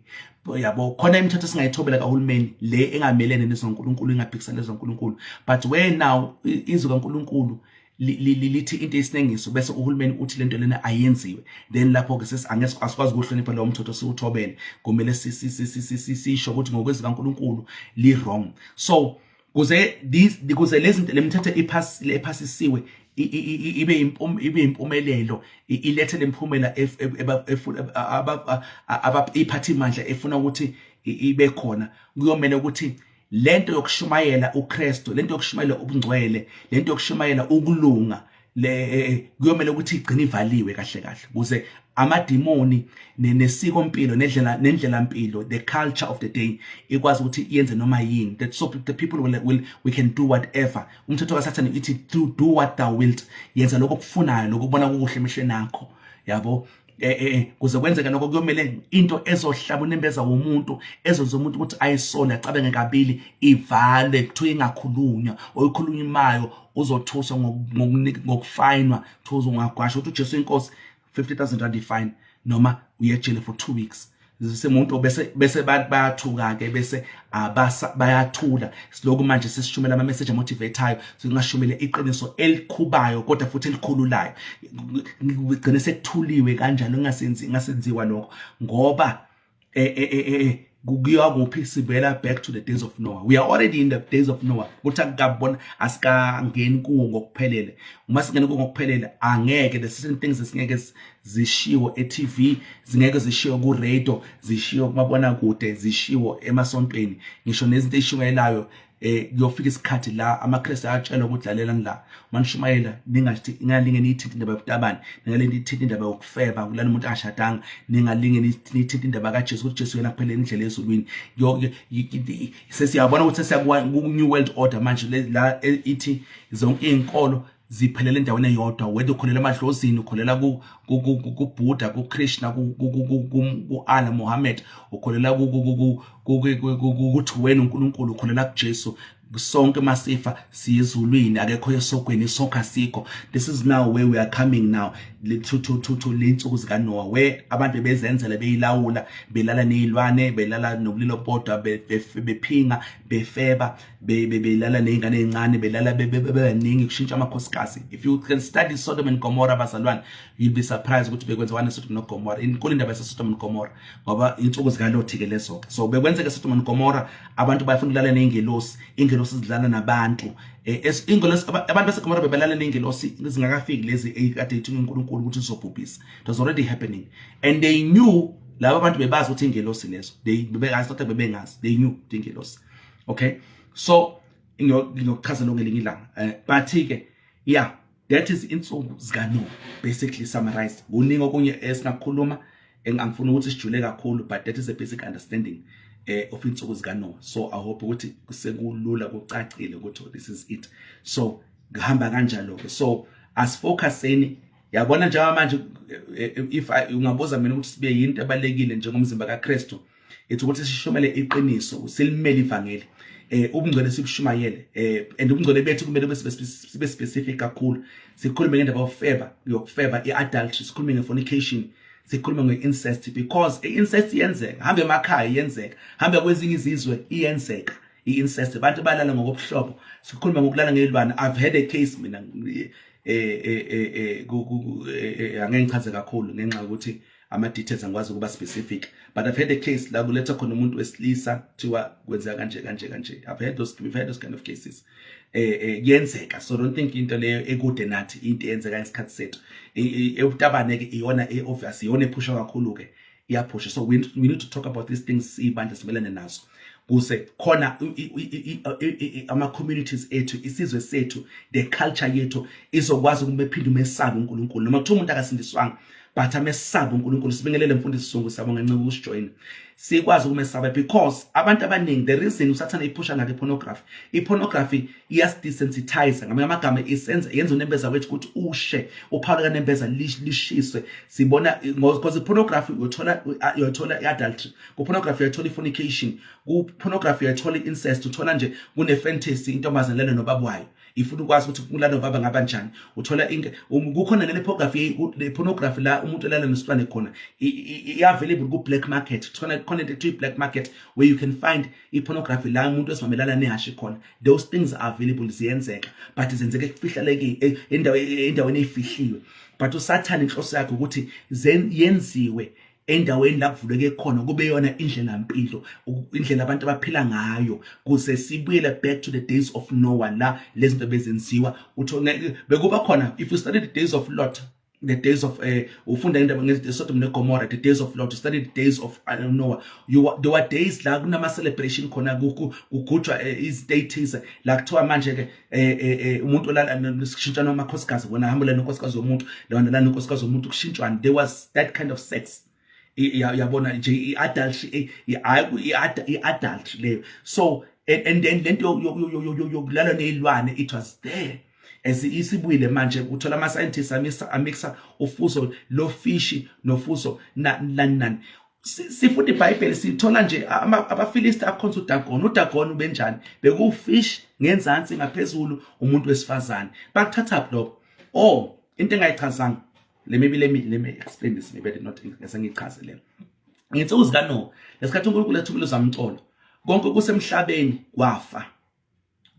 Yabo khona imithetho singayithobela kaHulumeni le engamelene nezonkulunkulu, ingaphikisana nezonkulunkulu, but where now izwi kaNkulunkulu lithi into esinengiso bese uhulumeni uthi lento lena ayenziwe, then lapho ke asikwazi ukuhlonipha lo mthetho siuthobele, kumele sisho ukuthi ngokwezwi kaNkulunkulu li wrong. So kuze lezi zinto lemthetho ephasisiwe ibe impumelelo, ilethe lemphumela iphathimandla efuna ukuthi ibe khona. Kuyomela ukuthi lento yokushumayela uKristu, lento yokushumayela ubungcwele, lento yokushumayela ukulunga, kuyomela ukuthi igcine ivaliwe kahle kahle ukuze amadimoni nesiko mpilo nendlela mpilo, the culture of the day, ikwazi ukuthi yenze noma yini, that so the people we can do whatever. Umthetho kaSathane ithi do what thou wilt, yenza lokho okufunayo, lokho ubona kukuhle emehlweni akho, yabo. Kuze kwenzeka lokho kuyomele into ezohlaba unembeza womuntu, ezenza umuntu ukuthi ayisole acabange kabili, ivale kuthiwa ingakhulunywa, oyikhulunyimayo uzothuswa ngokufayinwa, thuzwa ungagwasha ukuthi uJesu inkosi 50,000 rand ifine, noma uyejele for 2 weeks. Semuntu bese bayathuka ke, bese bayathula. Siloku manje sisishumela ama message motivateayo, singashumele iqiniso elikhubayo kodwa futhi elikhululayo. Ugcine sekuthuliwe kanjalo, ngasenziwa lokho ngoba kuyiwa kuphi, sivela back to the days of Noah. We are already in the days of Noah. Kuthi akubona asikangeni kuwo ngokuphelele. Uma singene kuwo ngokuphelele, angeke the certain things esingeke zishiwo eTV, zingeke zishiwo ku radio, zishiwo kumabona kude, zishiwo emasontweni. Ngisho nezinto ezishumayelayo kuyofika isikhathi la amaKristu ayatshelwa ukuthi lalelani la, manishumayela ningathi ingalingeni ithinta indaba yobutabani, ningalingeni ithinta indaba yokufeba kulana umuntu ashadanga, ningalingeni ithinta indaba kaJesu ukuthi Jesu yena kuphela indlela ezulwini. Sesiyabona ukuthi sesiyakuwa ku-new world order manje la ithi zonke izinkolo ziphelele endaweni eyodwa, whether ukholela emadlozini, ukholela kuBuddha, kuKrishna, ku-Allah, Muhammad, ukholela kuthi wena uNkulunkulu, ukholela kuJesu, sonke masifa siyezulwini, akekho esogweni, isokho asikho. This is now where we are coming now to leinsuku zikaNoah, where abantu bezenzela beyilawula, belala nezilwane, belala nobulilo bodwa, bephinga, befeba, belala nezingane ezincane, belala bebaningi kushintsha amakhosikazi. If you can study Sodom and Gomorrah bazalwane, you'll be surprised ukuthi bekwenziwana eSodom noGomorrah. Inkulu indaba yaseSodom and Gomorrah ngoba insuku zikaLothi ke lezo. So bekwenzeka eSodom and Gomorrah, abantu bayafuna ukulala nezingelosi, ingelosi zidlala nabantu. Ingelosi abantu baseGomorrah bebelala nezingelosi zingakafiki lezi ekade ithi uNkulunkulu ukuthi izobhubhisa. It was already happening, and they knew, laba abantu bebazi ukuthi ingelosi lezo, bebengazi, they knew ingelosi. Okay, so ngiyokchaza lonke linye ilanga, but ke yeah, that is insuku zikaNoah basically summarized. Kuningi okunye esingakhuluma, engifuna ukuthi sijule kakhulu, but that is a basic understanding of insuku zikaNoah. So I hope ukuthi kusekulula kucacile ukuthi this is it. So ngihamba kanjalo ke. So asifocuseni, yabona njengoba manje if ungabuza mina ukuthi sibe yinto ebalekile njengomzimba kaKristu, ethi ukuthi sishomele iqiniso, silimele ivangeli, ubungcwele sibushumayele, and ubungcwele bethu kumele sibe specific kakhulu. Sikhulume ngendaba yokufeba, iadultery, sikhulume ngefornication, sikhulume ngeincest, because incest iyenzeka, hambe emakhaya iyenzeka, hambe kwezinye izizwe iyenzeka incest, abantu balala ngokubuhlobo. Sikhulume ngokulala ngezilwane. I've had a case mina angeke ngichaze kakhulu ngenxa ukuthi ama details angikwazi ukuba specific, but I've had a case la kuletha khona umuntu wesilisa kuthiwa kwenzeka kanje. We've had those kind of cases. Yenzeka. So don't think into leyo ekude nathi into yenzeka ngesikhathi sethu. Ebutabane ke iyona obvious, iyona ephusha kakhulu ke, iyaphusha. So we need to talk about these things ibandla simelane nazo. Kuse khona ama communities ethu, isizwe sethu, the culture yethu izokwazi ukuphinde umesabe uNkulunkulu. Noma kuthiwa umuntu akasindiswanga, but amesabe uNkulunkulu. Sibingelele mfundisi Sungu, siyabonga ngenxa yokusijoyina. Sikwazi ukumesaba because abantu abaningi, the reason uSathane iphusha ngake ipornography iyasdesensitize, ngamanye amagama yenza unembeza wethu ukuthi ushe, uphawula kanembeza lishiswe. Sibona because pornography uyothola iadultery, kupornography uyothola fornication, kupornography uyothola incest, uthola nje kune fantasy intombazane lelo nobaba wayo ifuna ukwazi ukuthi kulana nobaba ngabanjani. Uthola kukhona le pornography la umuntu elala nesitwane khona, available ku black market. Khona into black market where you can find pornography la umuntu esimamelana nehashi khona. Those things are available, ziyenzeka, but zenzeke kufihleleke endaweni efihliwe. But uSathane inhloso yakhe ukuthi yenziwe endaweni la kuvuleke khona kube yona indlela impilo, indlela abantu abaphila ngayo, kuze sibuyele back to the days of Noah la lezinto bezenziwa. Bekuba khona, if you study the days of Lot, the days of ufunda indaba ngeSodom neGomorrah, the days of Lot, you study the days of Noah, there were days la kunama celebration khona kugujwa izdates la kuthiwa manje ke umuntu olala nokushintshana amakhosikazi, wona hamba la nonkosikazi womuntu, lona la nonkosikazi womuntu kushintshwana. There was that kind of sex, yabona nje i-adultery, i-adultery leyo. So and then lento yokulala nezilwane, it was there. As isibuyile manje uthola ama scientists amixa ufuzo lo fish nofuzo nani. Sifuthi iBhayibheli sithola nje abaFilisti akhonza uDagoni benjani, bekufish ngenzansi ngaphezulu umuntu wesifazane. Bakuthatha lokho. Into engayichazanga, let me explain this, maybe not ngichaze lelo. Ngithi uzikano lesikhathi uNkulunkulu ethubile zamcolo, konke kusemhlabeni kwafa,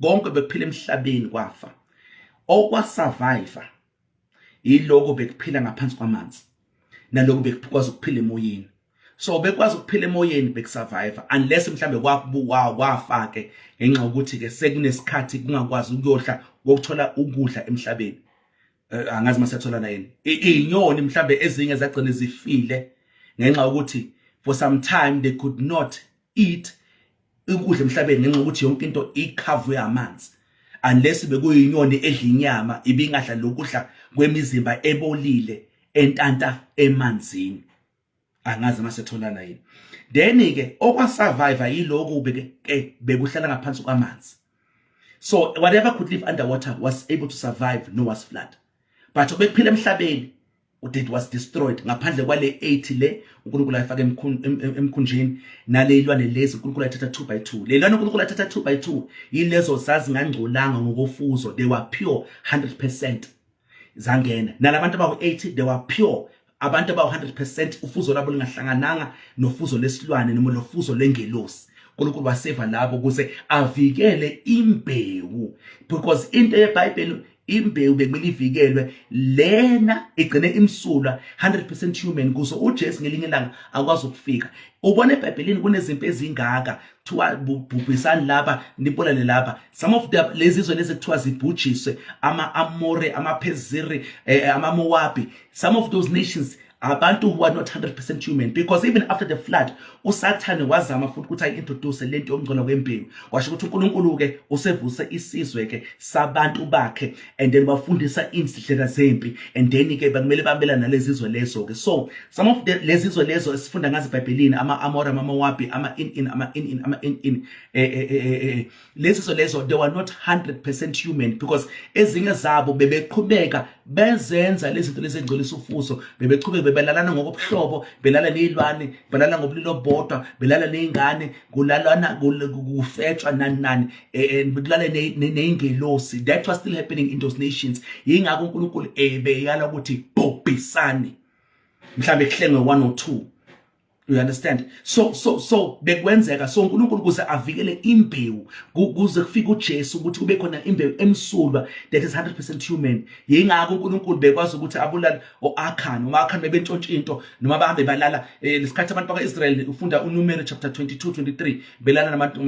konke bekuphila emhlabeni kwafa. Okwasurvive yiloko bekuphila ngaphansi kwamanzi, naloko bekwazi ukuphila emoyeni. So bekwazi ukuphila emoyeni bekusurvive, unless mhlambe kwafake ngenxa ukuthi ke sekunesikhathi kungakwazi ukuyodla ukuthola ukudla emhlabeni. Angazi masathola na yini inyoni mhlambe ezinye zagcina zifile ngenxa ukuthi for some time they could not eat ukudla emhlabeni ngenxa ukuthi yonke into ikhavwe amanzi. Unless bekuyinyoni edla inyama ibingadla lokudla kwemizimba ebolile entanta emanzini. Angazi masetholana yini. Then ke okwasurvive yiloko bekuhlala ngaphansi kwamanzi. So whatever could live underwater was able to survive Noah's flood. But obekuphila emhlabeni, it was destroyed ngaphandle kwale 80 le uNkulunkulu ayifaka emkhunjini, nale ilwane lezi uNkulunkulu ayithatha 2 by 2. Le lwane uNkulunkulu ayithatha 2 by 2 yilezo zazi ngangcolanga ngokofuzo, they were pure 100% zangena. Nalabantu abawu 80 they were pure, abantu abawu 100% ufuzo labo lingahlangananga nofuzo lesilwane noma lofuzo lengelosi. uNkulunkulu waseva labo ukuze avikele imbewu, because into yeBhayibheli imbewu bekumele ivikelwe, lena igcine imsulwa 100% human kuze uJesu ngelinye ilanga akwazi ukufika. Ubona eBhayibhelini kunezimpi ezingaka, kuthiwa bubhisani laba nibulale laba. Some of the lezizwe lezi kuthiwa zibhujiswe, ama-Amore, ama-Pezeri, ama-Mowabi, some of those nations abantu who are not 100% human, because even after the flood uSathane wazama futhi ukuthi ayintroduce lento yomngcolo wembewu. Washo ukuthi uNkulunkulu ke usevuse isizwe ke sabantu bakhe, and then bafundisa indlela zempi, and then ke bekumele bambelana nalezizwe lezo ke. So some of the lezizwe lezo esifunda ngazo eBhayibhelini, ama-Amora, ama-Mowabi, ama-in lezizwe lezo, they were not 100% human, because ezinye zabo bebeqhubeka bezenza lezinto lezi engcolisa ufuzo, bebeqhubeka belalana ngokobuhlobo, belala nezilwane, belala ngobulilo bodwa, belala nezingane, kulalana kufetshwa nani belala nezingelosi. That was still happening in those nations. Yingakho uNkulunkulu beyala ukuthi bhubhisani, mhlambe kuhlengwe 1 or 2. You understand? So bekwenzeka, so uNkulunkulu kuze avikele imbewu, kuze kufike uJesu ukuthi kube khona imbewu emsulwa that is 100% human. Yingakho uNkulunkulu bekwazi ukuthi abulala oAkhan, uAkhan bebentshontsha into noma bahambe balala lesikhathi abantu bakaIsrael. Ufunda uNumeri chapter 22-23, belala nabantu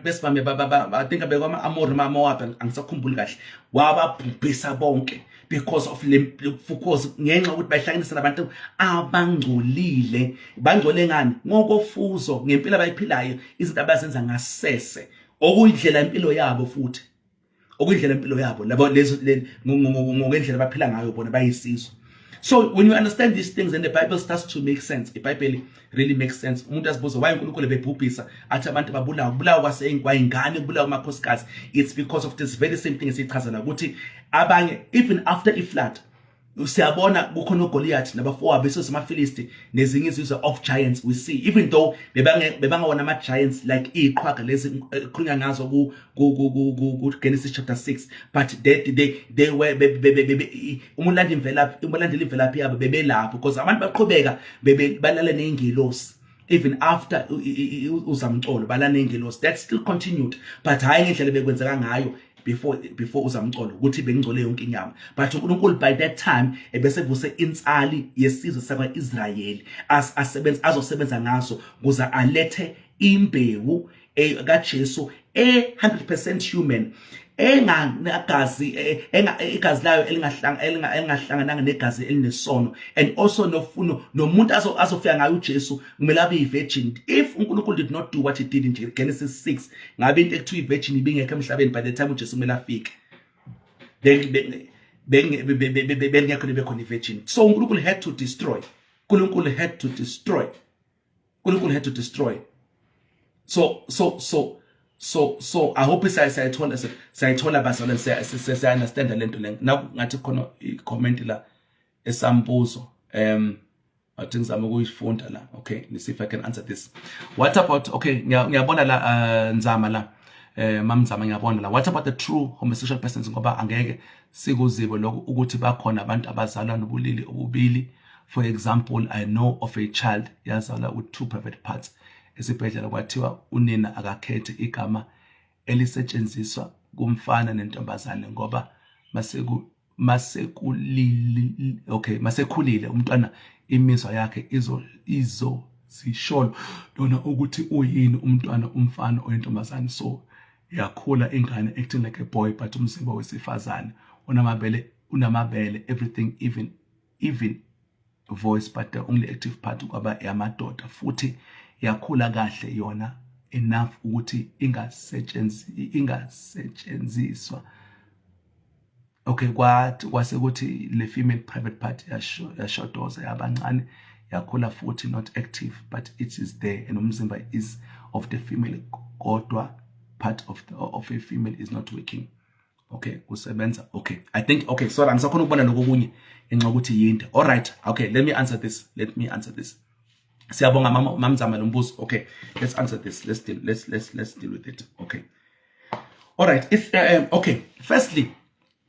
besibame, I think abekwa ama-Amori noma ama-Mowabi, angisakhumbuli kahle, wababhubhisa bonke because of ngenxa ukuthi bayihlanganisa nabantu abangcolile. Bangcole ngani? Ngokofuzo, ngempilo abayiphilayo, izinto abazenza ngasese, okuyindlela impilo yabo futhi, okuyindlela impilo yabo labo lezo ngokwendlela abaphila ngayo bona bayisizwe. So when you understand these things, then the Bible starts to make sense. The Bible really makes sense. Umuntu asibuza why uNkulunkulu bebhubhisa athi abantu babulawa kwaseyingane, kubulawa amakhosikazi. It's because of this very same thing esichazana ukuthi abanye even after iflood siyabona kukhona uGoliath nabafowabo besemaFilisti nezinye izizwe of giants. We see even though bebangawona ama giants like iqhwaga lezi khulunywa ngazo ku Genesis chapter 6, but they were umulandeli imvelaphi yabo bebelapho because abantu baqhubeka balala nezingelosi. Even after uzamcolo balala nezingelosi, that still continued, but hayi ngendlela bekwenzeka ngayo before uzamcolo ukuthi bengcole yonke inyama. But uNkulunkulu by that time ebese vuse insali yesizwe sakwa-Israyeli azosebenza ngaso ukuze alethe imbewu kaJesu 100% human, enganagazi igazi layo elingahlangananga negazi elinesono, and also nomuntu azofika ngayo uJesu kumele abe virgin. If uNkulunkulu did not do what he did in Genesis 6, ngabe into ekuthiwa i-virgin ibingekho emhlabeni by the time uJesu kumele afike, bengekho libe khona i-virgin. So uNkulunkulu had to destroy. uNkulunkulu had to destroy. So I hope sayithola bazalwane siya understand lento le. Now ngathi khona i-comment la esambuzo. I think ngizama ukuyifunda la. Okay, let's see if I can answer this. What about, okay, ngiyabona la Nzama la mamzama ngiyabona la. What about the true homosexual persons? Ngoba angeke sikuzibo lokho ukuthi bakhona abantu abazalwa nobulili obubili. For example, I know of a child yazalwa with 2 private parts. Esibhedlela kwathiwa unina akakhethe igama elisetshenziswa kumfana nentombazane ngoba masekhulile umntwana imizwa yakhe izozishola lona ukuthi uyini umntwana umfana oyintombazane. So yakhula ingane acting like a boy but umzimba wesifazane, unamabele everything, even voice, but the only active part kwaba yamadoda, futhi yakhula kahle yona enough ukuthi ingasetshenziswa. Okay, kwase ukuthi le female private part yashodoza yabancane yakhula futhi not active, but it is there, and umzimba is of the female kodwa part of a female is not working. Okay, kusebenza. Okay, I think, okay, sorry, angisakhona ukubona lokunye enxa ukuthi yinto. All right, okay, let me answer this. Siyabonga mamzama lo mbuzo. Okay, let's answer this. Let's deal with it. Okay. All right. If okay, firstly,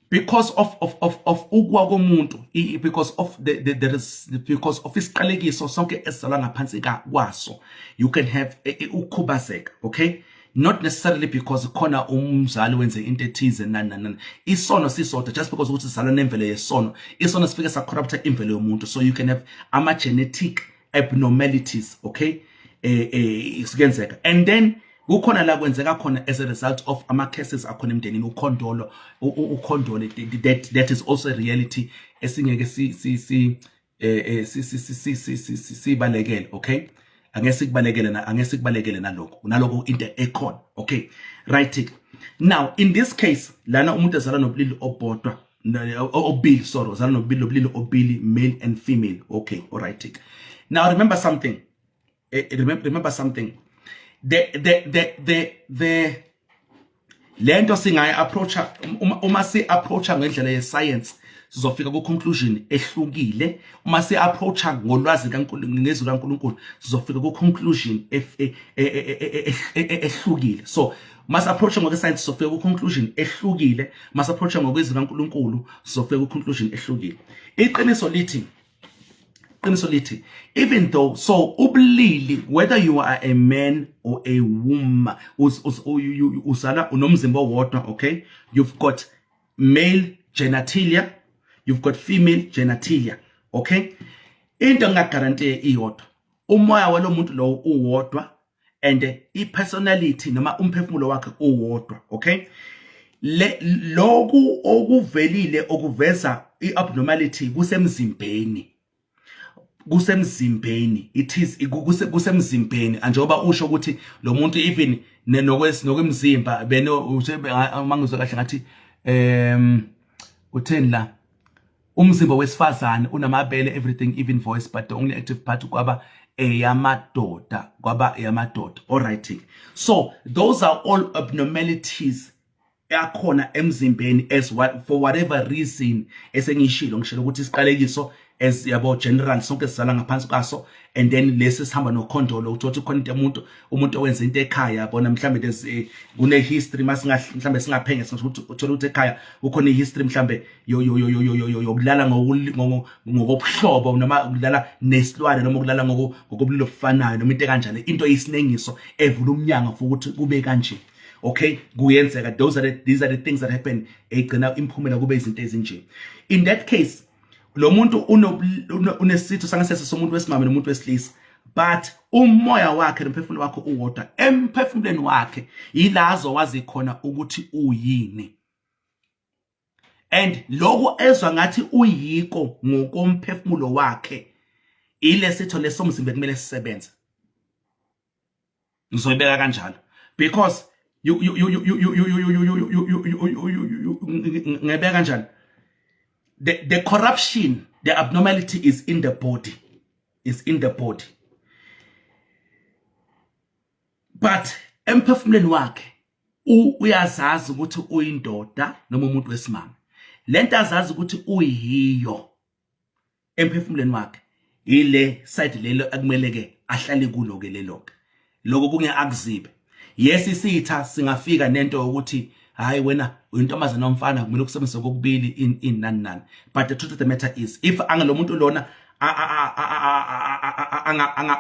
because of ukwa komuntu, because of because of isiqalekiso sonke esizalwa ngaphansi kwaso, you can have ukhubazeka. Okay, not necessarily because khona umzali wenze into ethize nana. Isono sisodwa, just because ukuthi sizalwa nemvelo yesono, isono sifike sacorrupta imvelo yomuntu. So you can have genetic abnormalities. Okay, and then kukhona la kwenzeka khona as a result of ama cases akhona emndenini, ukhondolo that is also a reality esingeke sibalekele. Okay, angeke sikubalekele naloko into ekhona. Okay, right. Now in this case lana umuntu ezalwa nobulili obodwa obili, sorry, uzalwa nobulili obili, male and female. Okay, all right. Now remember something. The lento singayi approacha uma si approacha ngendlela ye science sizofika ku conclusion ehlukile. Uma si approacha ngolwazi kaNkulunkulu, ngezwi kaNkulunkulu, sizofika ku conclusion ehlukile. So must approach ngokwe science sizofika ku conclusion ehlukile, must approach ngokwezwi kaNkulunkulu sizofika ku conclusion ehlukile. Iqiniso lithi, even though, so ubulili, whether you are a man or a woman, uzala unomzimba wodwa. Okay, you've got male genitalia, you've got female genitalia. Okay, into ngaguarantee iyodwa, umoya walo muntu lo uwodwa, and i-personality noma umphefumulo wakhe uwodwa. Okay, lokhu okuvelile okuveza i-abnormality kusemzimbeni, it is kusemzimbeni. Njengoba usho ukuthi lo muntu even nokwemzimba mangizwe kahle ngathi utheni la, umzimba wesifazane unamabele, everything, even voice, but the only active part kwaba yamadoda. All right, so those are all abnormalities yakhona emzimbeni, as what, for whatever reason esengishilo ngishilo ukuthi isiqalekiso as yabo general sonke sizala ngaphansi kwaso, and then lesi sihamba nokhondolo uthothi khona umuntu owenza into ekhaya bona mhlambe kune history mhlambe singaphenge ukuthi uthola ukuthi ekhaya ukhona history mhlambe yokulala ngokubuhlobo noma ukulala nesilwane noma ukulala ngokobulilo obufanayo noma into kanjalo, into eyisinengiso evula umnyango futhi kube kanje. Okay, kuyenzeka. These are the things that happen. Egcina imphumela kube izinto ezinje. In that case, lo muntu unesitho sangasese somuntu wesimame nomuntu wesilisa, but umoya wakhe nomphefumulo wakhe uwodwa. Emphefumulweni wakhe yilazo wazi khona ukuthi uyini. And lokho ezwa ngathi uyiko ngokomphefumulo wakhe ile sitho lesomzimba kumele sisebenze. Ngizoyibeka kanjalo because ngibeka kanjalo, the corruption, the abnormality is in the body, but emphefumulweni wakhe uyazazi ukuthi uyindoda noma umuntu wesimame. Lento azazi ukuthi uyiyo emphefumulweni wakhe ile side lelo akumele ke ahlale kulo ke lelo lokho kunge akuzibe. Yes, isitha singafika nento ukuthi hayi wena uyintombazana nomfana kumele ukusebenzisa kokubili in nani, but the truth of the matter is if angalo muntu lona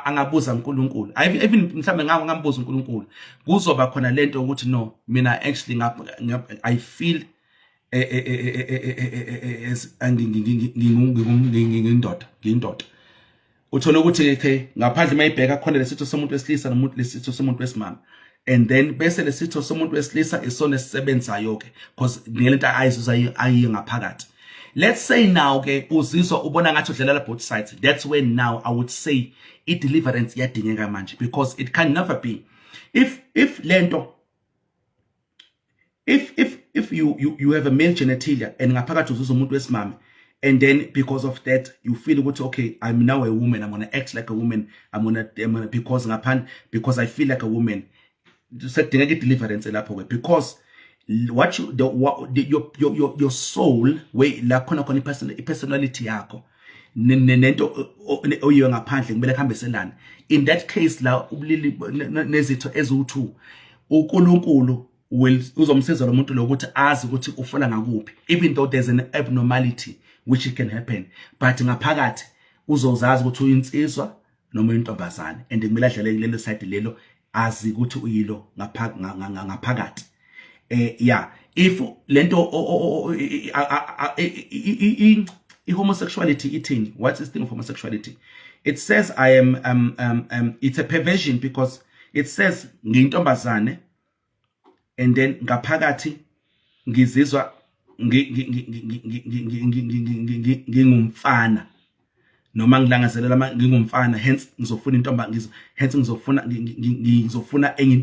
angabuza uNkulunkulu, even mhlambe ngambuza uNkulunkulu, kuzoba khona lento ukuthi no, mina actually I feel ngiyindoda. Uthola ukuthi ke ngaphandle mayibheka khona lesitho somuntu wesilisa nomuntu lesitho somuntu wesimame, and then bese lesitho somuntu wesilisa isona esisebenzayo ke because ngelento ayizizwa ayiyo ngaphakathi. Let's say now ke uzizwa ubona ngathi udlelela both sides. That's when now I would say deliverance iyadingeka manje, because it can never be if lento if you have a male genitalia and ngaphakathi uzizwa umuntu wesimame, and then because of that you feel ukuthi okay, I'm now a woman, I'm gonna act like a woman, I'm gonna because I feel like a woman. Sedingeka deliverance lapho ke, because what your soul way la khona personality yakho nento oyiyo ngaphandle kumele kuhambiselana. In that case la ubulili nezitho ezu2 uNkulunkulu uzomsiza lo muntu lokuthi azi ukuthi ufuna ngakuphi, even though there's an abnormality which it can happen, but ngaphakathi uzozazi ukuthi uyinsizwa noma uyintombazane, and kumele adlale kulelo side lelo azi ukuthi uyilo ngaphakathi. Yeah, if lento homosexuality eating, what's this thing of homosexuality? It says I am it's a perversion because it says ngiyintombazane and then ngaphakathi ngizizwa ngingumfana noma ngilangazelela ngingumfana, hence ngizofuna ngizofuna enye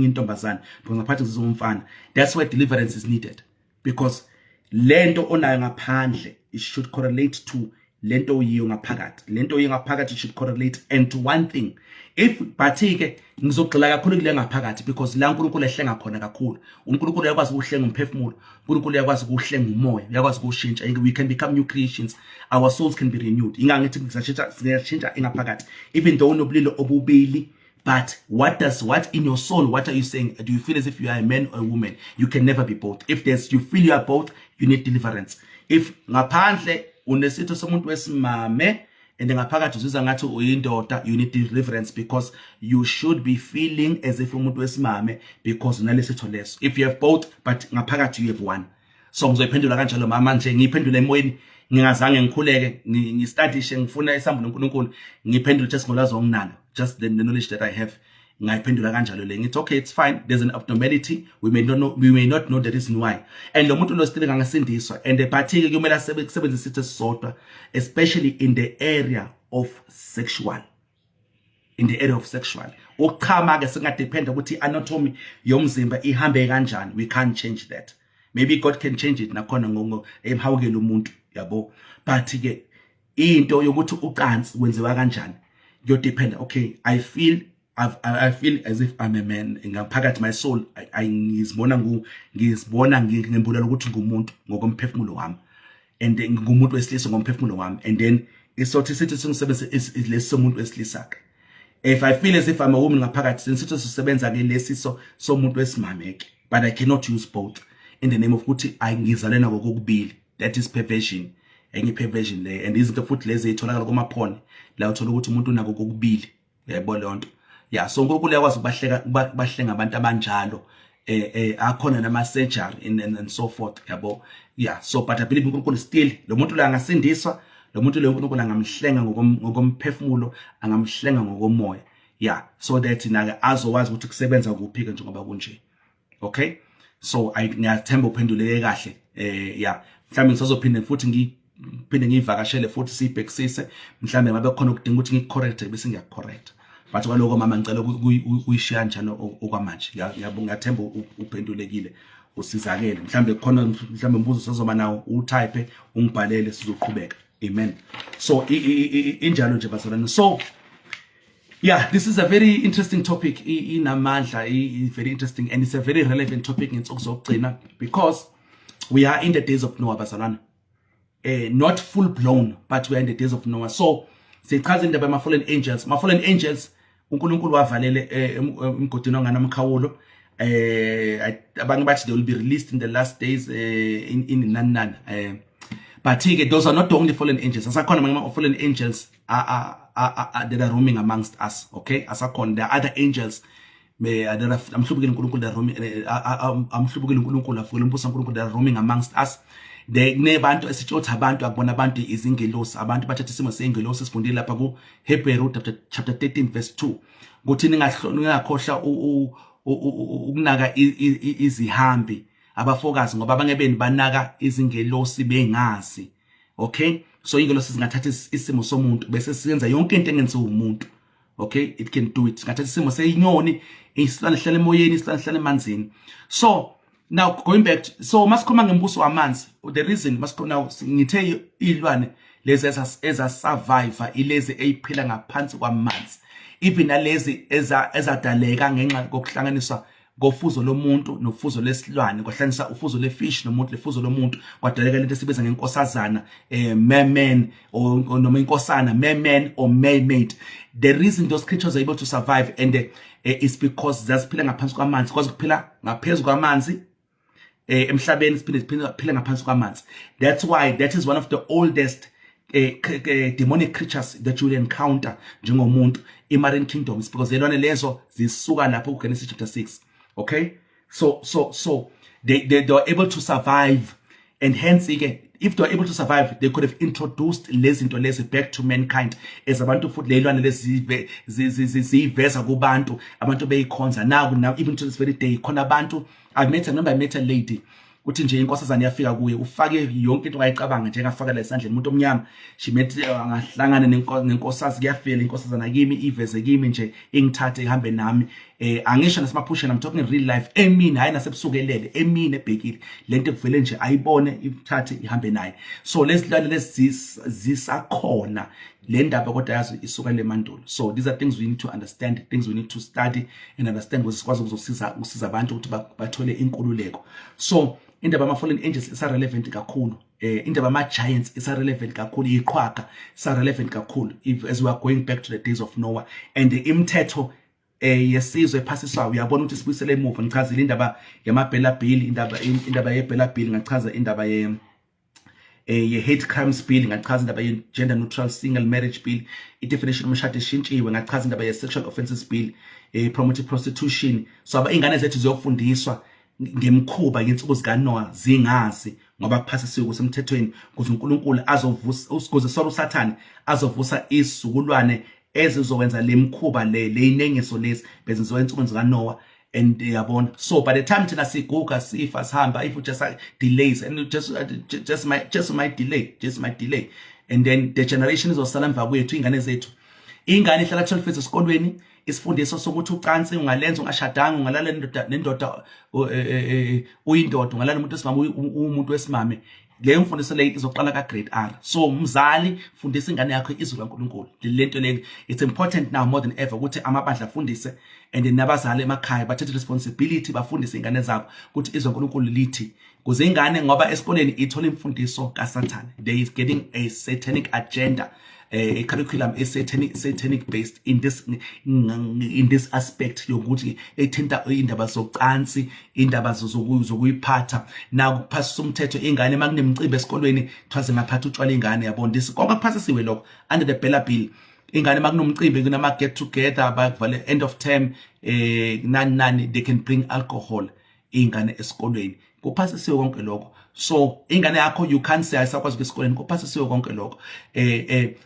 intombazana because ngaphathi ngizomfana. That's why deliverance is needed, because lento onayo ngaphandle it should correlate to lento oyiyo ngaphakathi. Lento oyiyo ngaphakathi should correlate and to one thing. If bathike ngizogxila kakhulu kule ngaphakathi because la uNkulunkulu ehlenga khona kakhulu. uNkulunkulu uyakwazi ukuhlenga umphefumulo, uNkulunkulu uyakwazi ukuhlenga umoya, uyakwazi ukushintsha. We can become new creations, our souls can be renewed. Ingangithi ngizashintsha ingaphakathi even though unobulilo obubili, but what in your soul, what are you saying? Do you feel as if you are a man or a woman? You can never be both. If you feel you are both, you need deliverance. If ngaphandle unesitho somuntu wesimame and ngaphakathi uzizwa ngathi uyindoda, you need deliverance, because you should be feeling as if umuntu wesimame because unalesitho leso. If you have both but ngaphakathi you have one. So ngizoyiphendula kanjalo mama nje, ngiyiphendula emoyeni, ngingazange ngikhuleke ngistudishe ngifuna isambu noNkulunkulu, ngiphendula just ngolazo nginalo, just the knowledge that I have. Ngayiphendula kanjalo le ngithi okay, it's fine, there's an abnormality, we may not know the reason why, and lo muntu lo still ngasindiswa, and epathike kumele asebenzise isitho sodwa, especially in the area of sexual. Ukuchama ke singadependa ukuthi anatomy yomzimba ihambe kanjani. We can't change that. Maybe God can change it nakhona emhawukela umuntu, yabo, but ke into yokuthi uqansi wenziwa kanjani yo depend. Okay, I feel as if I'm a man ngaphakathi, my soul ngizibona ngimbulela ukuthi ngumuntu ngokomphefumulo wami, and ngumuntu wesilisa ngomphefumulo wami, and then isothi sithi singisebenza is lesomuntu wesilisa. If I feel as if I'm a woman ngaphakathi, sinisithi sisebenza ke lesiso somuntu wesimame, but I cannot use both in the name of ukuthi ngizalena kokubili. That is perversion. Enye perversion le, and izinto futhi lezi ezitholakala kumaphone la uthola ukuthi umuntu unako kokubili, yabo lonto. Yeah, so uNkulunkulu uyakwazi ukubahlenga abantu abanjalo akhona nama-surgery and so forth, yabo. Yeah, so but I believe uNkulunkulu still, lo muntu lo angasindiswa, lo muntu lo uNkulunkulu angamhlenga ngokomphefumulo, angamhlenga ngokomoya. Yeah, so that naye azowazi ukuthi kusebenza kuphi ke njengoba kunje. Okay, so ngiyathemba uphenduleke kahle. Yeah, mhlawumbe ngisazophinde futhi ngiphinde ngivakashele futhi sibhekisise, mhlawumbe ngabe khona ukudinga ukuthi ngikucorrect bese ngiyakucorrect. But kwaloko mama ngicela uyishare njalo okwamanje. Ngiyathemba uphendulekile, usizakele. Mhlawumbe khona mhlawumbe umbuzo sizoba nawo, utype ungibhalele sizoqhubeka. Amen. So injalo nje bazalwane. So yeah, this is a very interesting topic. Inamandla, very interesting, and it's a very relevant topic in zokugcina, because we are in the days of Noah, bazalwane. Not full blown, but we are in the days of Noah. So sichaza indaba yama fallen angels. Ma fallen angels uNkulunkulu wavalele emgodini onganamkhawulo. Abanye bathi they will be released in the last days in nan. But those are not the only fallen angels. Asakhona amanye fallen angels that are roaming amongst us. Okay, asakhona, there are other angels amhlubukile uNkulunkulu that are roaming amongst us. Kunebantu esithi abantu akubona abantu izingelosi, abantu bathatha isimo sengelosi. Sifundile lapha ku Hebrew chapter 13 verse 2 ukuthi ningakhohlwa ukunaka izihambi abafokazi, ngoba abanye benu banaka izingelosi bengazi. Okay, so ingelosi zingathatha isimo somuntu bese siyenza yonke into engenziwa umuntu. Okay, it can do it. Ngathatha isimo seyinyoni, isilwane hlala emoyeni, isilwane hlala emanzini. So now going back so masikhuluma ngembuso wamanzi, the reason now ngithe ilwane lezi eza survivor ilezi eyiphila ngaphansi kwamanzi, even nalezi ezadaleka ngenxa kokuhlanganiswa ngofuzo lomuntu nofuzo lesilwane, kwahlanganisa ufuzo lefish nomuntu lefuzo lomuntu, kwadaleka lento esibiza ngenkosazana, merman or noma inkosana, merman or mermaid. The reason those creatures are able to survive and is because zasiphila ngaphansi kwamanzi, because kuphila ngaphezulu kwamanzi emhlabeni siphila ngaphansi kwamanzi. That's why that is one of the oldest demonic creatures that you will encounter njengomuntu marine kingdoms, because zelwane lezo zisuka lapho kuGenesis chapter 6. Okay, so they are able to survive, and hence again, if they are able to survive, they could have introduced lezinto lezi back to mankind as abantu futhi lelwane lezi ziveza kubantu, abantu beyikhonza. Now even to this very day khona abantu, I met a lady uthi nje inkosazana yafika kuye, ufake yonke into ayicabanga nje ngafaka la esandleni umuntu omnyama. She met angahlangana nenkosazi, kuyafela inkosazana kimi iveze kimi nje ingithathe ihambe nami. Angisho nasemaphusheni, I'm talking in real life. Emini hayi nasebusukelele, emini ebhekile lento kuvele nje ayibone ithathe ihambe naye. So lesilwane lezi zisakhona le ndaba kodwa yazo isuka lemandulo. So these are things we need to understand, things we need to study and understand ukuthi sikwazi ukusiza abantu ukuthi bathole inkululeko. So indaba ama fallen angels is relevant kakhulu. Indaba ama giants is relevant kakhulu, iqhwaga is relevant kakhulu as we are going back to the days of Noah. And imithetho yesizwe ephasiswayo uyabona ukuthi sibuyisele emuva. Ngichazile indaba yamabhela bill, indaba yebhela bill, ngachaza indaba ye-hate crimes bill, ngachaza indaba ye-gender neutral single marriage bill, i-definition yomshado ishintshiwe, ngachaza indaba ye-sexual offences bill, promoting prostitution. So ingane zethu ziyofundiswa ngemkhuba yensuku zikaNoah zingazi, ngoba kuphasisiwe kusemthethweni ukuze uNkulunkulu azovusa, ukuze uSathane azovusa isizukulwane ezizokwenza lemkhuba leyinengiso lezi bezenziwa ensukwini zikaNoah. And yabona, so by the time thina siguga sifa sihamba, if just delays and just might delay, and then the generation izosala emva kwethu, ingane zethu, ingane ihlala 12 years esikolweni, isifundiso sokuthi ucansi ungalenza ungashadanga, ungalala nendoda uyindoda, ungalala umuntu wesimame umuntu wesimame. Le mfundiso le izoqala ka grade R. So mzali, fundisa ingane yakho izwi laNkulunkulu. Lento le, it's important now more than ever ukuthi amabandla afundise, and then nabazali emakhaya bathathe responsibility, bafundise ingane zabo ukuthi izwi laNkulunkulu lithi, kuze ingane ngoba esikoleni ithola imfundiso kaSathane. They is getting a satanic agenda, a curriculum is satanic based in this aspect yokuthi ethinta indaba zocansi, indaba zokuyiphatha. Now kuphasisa umthetho ingane makunemicimbi esikolweni twaze ngaphatha utshwala ingane, yabona this konke kuphasisiwe lokho under the Bella bill. Ingane makunomcimbi kunama get together, bakuvale end of term, nani they can bring alcohol. ingane esikolweni kuphasisiwe konke lokho. So ingane yakho you can't say ayisakwazi esikoleni kuphasisiwe konke lokho.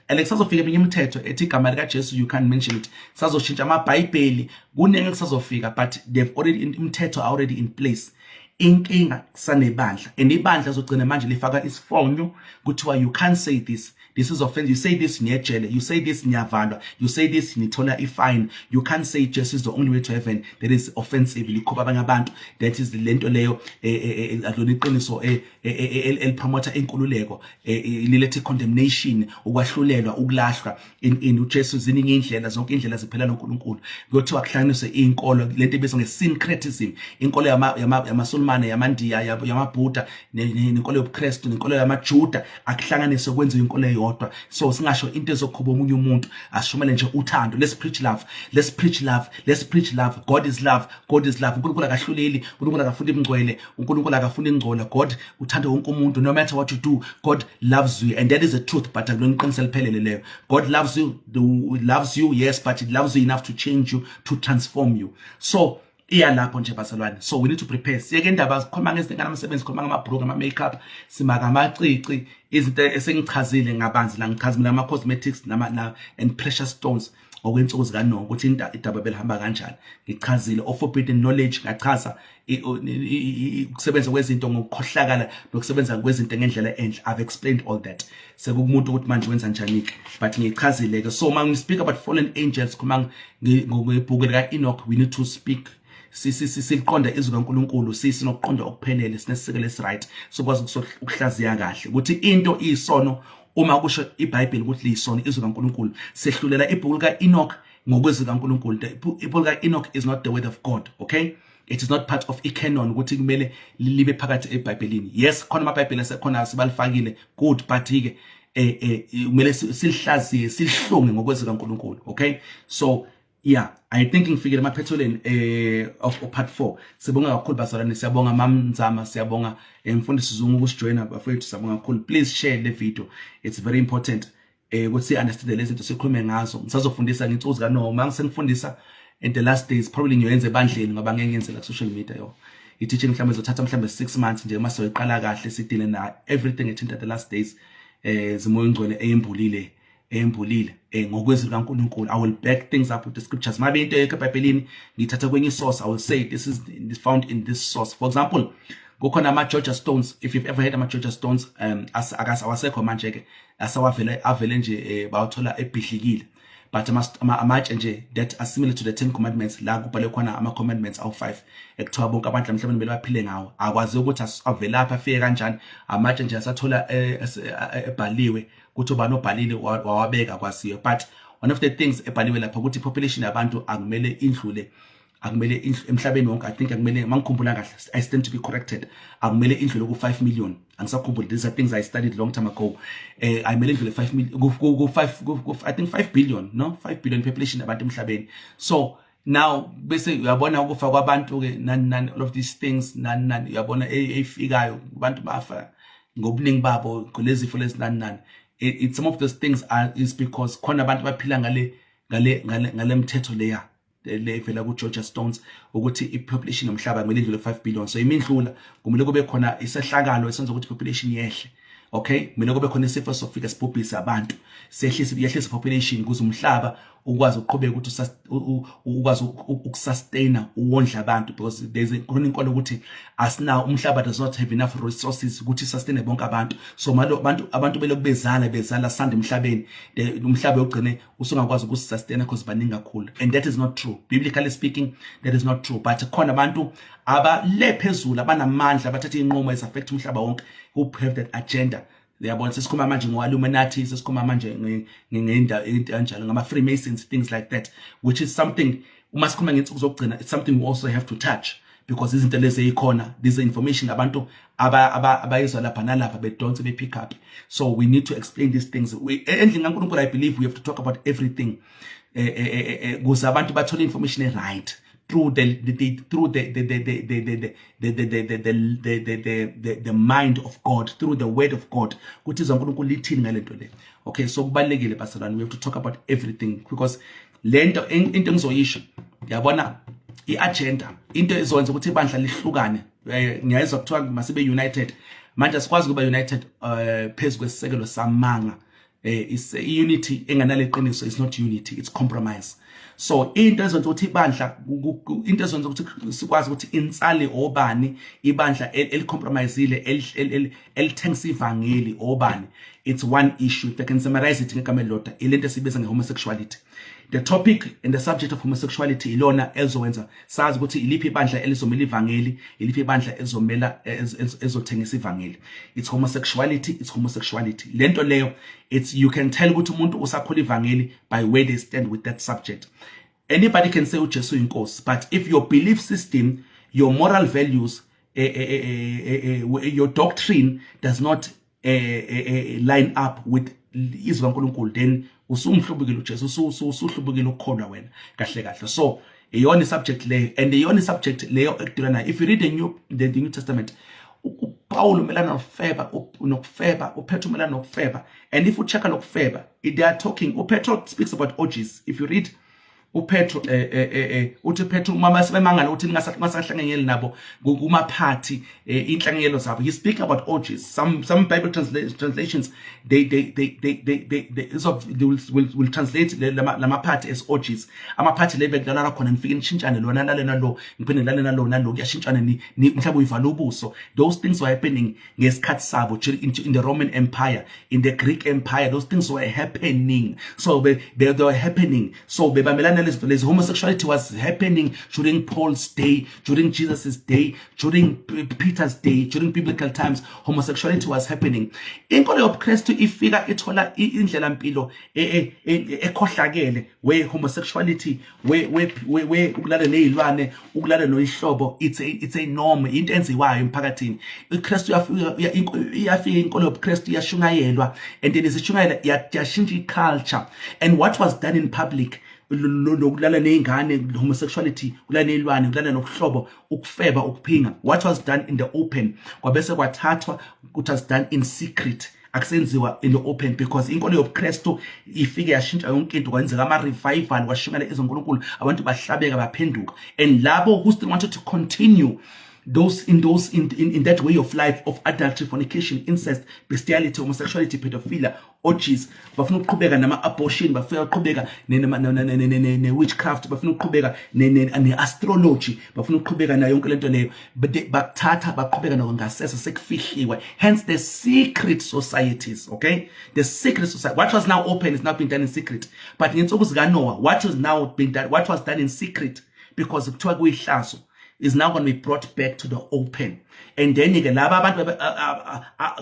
Alex sazofika eminye imithetho ethi igama lika Jesu you can't mention it. Sazoshintsha amabhayibheli kunenge kusazofika, but they've already imithetho already in place. Inkinga sanebandla, and ibandla zogcina manje lifaka isifonyo kuthiwa you can't say this. This is offense. You say this niyejele, you say this niyavalwa, you say this nithola ifine. You can't say Jesus is the only way to heaven. That is offensive. Likhoba abanye abantu. That is lento leyo adlona iqiniso elipromota inkululeko, lilethe condemnation, ukwahlulelwa, ukulahlwa in uJesu ziningi indlela, zonke indlela ziphela noNkulunkulu. Kuthiwa kuhlanganiswe inkolo, lento ebizwa nge-syncretism, inkolo yamaSulumane, yamaNdiya, yamaBuddha, nenkolo yobuKristu, nenkolo yamaJuda, akuhlanganiswe kwenziwe inkolo eyodwa. So singasho into ezokhuba omunye umuntu, ashumele nje uthando. Let's preach love, let's preach love, let's preach love. God is love, God is love. uNkulunkulu akahluleli, uNkulunkulu akafuni imngcwele, uNkulunkulu akafuni ingcola. God uthanda wonke umuntu, no matter what you do, God loves you, and that is the truth. But akulona iqiniso eliphelele leyo. God loves you, yes, but it loves you enough to change you, to transform you. So lapho nje bazalwane. So we need to prepare. Siyeke indaba sikhuluma ngezinto ngamasebenzi, sikhuluma ngama-broom, ama-makeup, simaka amacici, izinto esengichazile ngabanzi la, ngichazile ama-cosmetics and precious stones okwensuku zikaNoah, ukuthi idaba belihamba kanjani. Ngichazile o-forbidden knowledge, ngachaza ukusebenza kwezinto ngokukhohlakala nokusebenza kwezinto ngendlela enhle. I've explained all that. Sekumuntu ukuthi manje wenza njani-ke, but ngichazile-ke. So when we speak about fallen angels, khuluma ngebhuku lika-Enoch, we need to speak siqonda izwi kaNkulunkulu, sinokuqonda okuphelele, sinesisekelo esiright, sokwazi ukuhlaziya kahle ukuthi into iyisono. Uma kusho iBhayibheli ukuthi liyisono izwi kaNkulunkulu, sehlulela ibhuku lika-Enoch ngokwezwi kaNkulunkulu. Ibhuku lika-Enoch is not the word of God, okay? It is not part of canon ukuthi kumele libe phakathi eBhayibhelini. Yes, khona amabhayibheli asekhona sibalifakile, good, but-ke kumele silihlaziye, silihlunge ngokwezwi kaNkulunkulu, okay? So yeah, I think ngifikile emaphethelweni of part 4. Sibonga kakhulu bazalwane, siyabonga mamnzama, siyabonga mfundisi Zungu ukusijoina bafethu, siyabonga kakhulu. Please share the video, it's very important ukuthi understand lezi zinto sikhulume ngazo. Ngisazofundisa ngensuku zikaNoah, mangisengifundisa in the last days, probably ngiyoyenza ebandleni ngoba ngeke ngenze la social media yo. I-teaching mhlawumbe izothatha mhlawumbe 6 months nje, uma soyiqala kahle sidile na everything at the last days. Zimoya ingcwele eyembulile ngokwezwi kaNkulunkulu. I will back things up with the scriptures. Mabe into eBhayibhelini ngithatha kwenye source, I will say this is found in this source. For example, kukhona ama-Georgia stones. If you've ever heard ama-Georgia stones, awasekho manje ke, avele nje bawathola ebhidlikile. But amatshe nje that are similar to the 10 commandments, la kubhalwe khona ama-commandments awu-5 ekuthiwa bonke abantu mhlawumbe kumele baphile ngawo. Akwazi ukuthi avelapha afike kanjani. Amatshe nje asathola ebhaliwe ukuthi ubani obhalile wawabeka kwaziyo. But one of the things ebhaliwe lapha ukuthi i-population yabantu akumele indlule emhlabeni wonke. I think akumele, mangikhumbula kahle, I stand to be corrected, akumele indlule ku-5 million. Angisakhumbula, these are things I studied long time ago. Akumele indlule 5 million, I think 5 billion, no? 5 billion population abantu emhlabeni. So now bese uyabona ukufa kwabantu ke nani all of these things nani uyabona efikayo abantu bafa ngobuningi babo kulezi zifo lezi nani. It's some of those things is because khona abantu baphila ngale mthetho leya levela ku-Georgia stones ukuthi i-population yomhlaba kumele idlule 5 billion. So imindlula kumele kube khona isehlakalo esenza ukuthi i-population yehle, okay? Kumele kube khona isifo sofika sibhubhise abantu, yehlise population ukuze umhlaba ukwazi uqhubeka ukuthi ukwazi ukusustaina uwondla abantu, because there's khona inkolo ukuthi asinawo umhlaba does not have enough resources ukuthi sustain bonke abantu. So abantu bele bezala sande emhlabeni, umhlaba ugcine usungakwazi ukusustaina because baningi kakhulu, and that is not true. Biblically speaking, that is not true. But khona abantu abalephezulu abanamandla abathatha inqumo ezaffect umhlaba wonke, who have that agenda. Uyabona sesikhuluma manje ngo-Illuminati, sesikhuluma manje ngenda enjalo ngama-Freemasons, things like that, which is something uma sikhuluma ngensuku zokugcina, it's something we also have to touch, because izinto lezi eyikhona, this information abantu abayizwa lapha nalapha bedonse be-pick up. So we need to explain these things. Endlini kaNkulunkulu, I believe we have to talk about everything ukuze abantu bathole information right through the mind of God, through the word of God. Ukuthi izwa uNkulunkulu lithini ngalento le. Okay, so kubalekile basalwane, we have to talk about everything, because lento into engizoyisho, yabona i-agenda into ezokwenza ukuthi ibandla lihlukane. Ngiyayizwa kuthiwa masibe united, manje sikwazi ukuba united phezu kwesisekelo samanga. Unity enganale qiniso is not unity, it's compromise. So into ezokwenza ukuthi ibandla into ezokwenza ukuthi sikwazi ukuthi insale obani ibandla elicompromiseile elithengisa ivangeli obani, it's one issue. If I can summarize it ngegama elilodwa, ilento esibiza ngehomosexuality. The topic and the subject of homosexuality ilona ezokwenza sazi ukuthi iliphi ibandla elizomela ivangeli, iliphi ibandla ezomela ezothengisa ivangeli. It's homosexuality, it's homosexuality. Lento leyo, it's, you can tell ukuthi umuntu usakhola ivangeli by where they stand with that subject. Anybody can say uJesu inkosi, but if your belief system, your moral values, your doctrine does not line up with izwi kaNkulunkulu, then usumhlubukile uJesu, usuhlubukile ukukholwa wena kahle kahle. So iyona subject leyo, and iyona subject leyo ekudilana. If you read the New Testament, Paul umelana nokufeba, uPetro umelana nokufeba, and if you check nokufeba, they are talking. uPetro speaks about orgies. If you read uPetro uthi Petro mama sebemangala ukuthi ningasahlanganyeli nabo kuma party inhlanganyelo zabo. He speak about orgies. Some Bible translations they will translate lama party as orgies. Ama party lebe kudlala khona ngifike nishintshane lona nalo ngiphinde ngilale nalo kuyashintshana ni mhlawumbe uyivala ubuso. Those things were happening ngesikhathi sabo in the Roman Empire, in the Greek Empire. Those things were happening. So they were happening. So bebamelana. Homosexuality was happening during Paul's day, during Jesus's day, during Peter's day, during biblical times. Homosexuality was happening. Inkolo yobuKristu ifika ethola indlela mpilo ekhohlakele where homosexuality, where ukulala nezilwane, ukulala noihlobo, it's a norm, into enziwayo emphakathini. uKristu iyafika inkolo yobuKristu yashungayelwa, and then isishungayela yashintsha iculture, and what was done in public, lokulala nezingane, homosexuality, ukulala nezilwane, ukulala nokuhlobo, ukufeba, ukuphinga, what was done in the open kwabese kwathathwa, it was done in secret, akusenziwa in the open, because inkolo yobuKristu ifike yashintsha yonke into, kwenzeka ama revival, washungela izonkulunkulu, abantu bahlabeka baphenduka, and labo who still wanted to continue in that way of life of adultery, fornication, incest, bestiality, homosexuality, pedophilia, orgies, bafuna ukuqhubeka nama abortion, bafuna ukuqhubeka ne witchcraft, bafuna ukuqhubeka ne astrology, bafuna ukuqhubeka na yonke lento leyo, bakuthatha baqhubeka nokungasese sekufihliwe. Hence the secret societies, okay? The secret society, what was now open is now being done in secret. But ngensuku zika Noah, what was now being done, what was done in secret, because kuthiwa kuyihlazo, is now going to be brought back to the open. And then laba abantu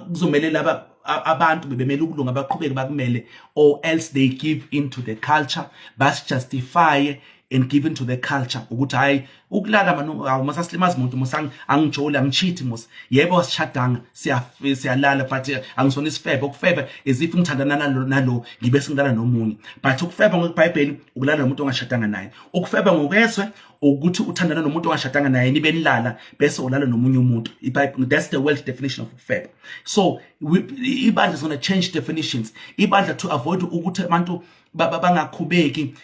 kuzomele laba abantu bebemele ukulunga baqhubeke bakumele, or else they give into the culture, bas justify and give into the culture ukuthi hayi ukulala manu masasilimazi umuntu musang angijoli amcheat mus yebo sishadanga siyalala but angisona isifebe. Ukufeba is if ngithandana nalo ngibe sengilala nomunye, but ukufeba ngokuBhayibheli ukulala nomuntu ongashadanga naye. Ukufeba ngokweswe ukuthi uthandana nomuntu ongashadanga naye nibe nilala bese ulala nomunye umuntu. That's the world definition of ukufeba. So ibandla is going to change definitions. Ibandla to avoid ukuthi abantu bangaqhubeki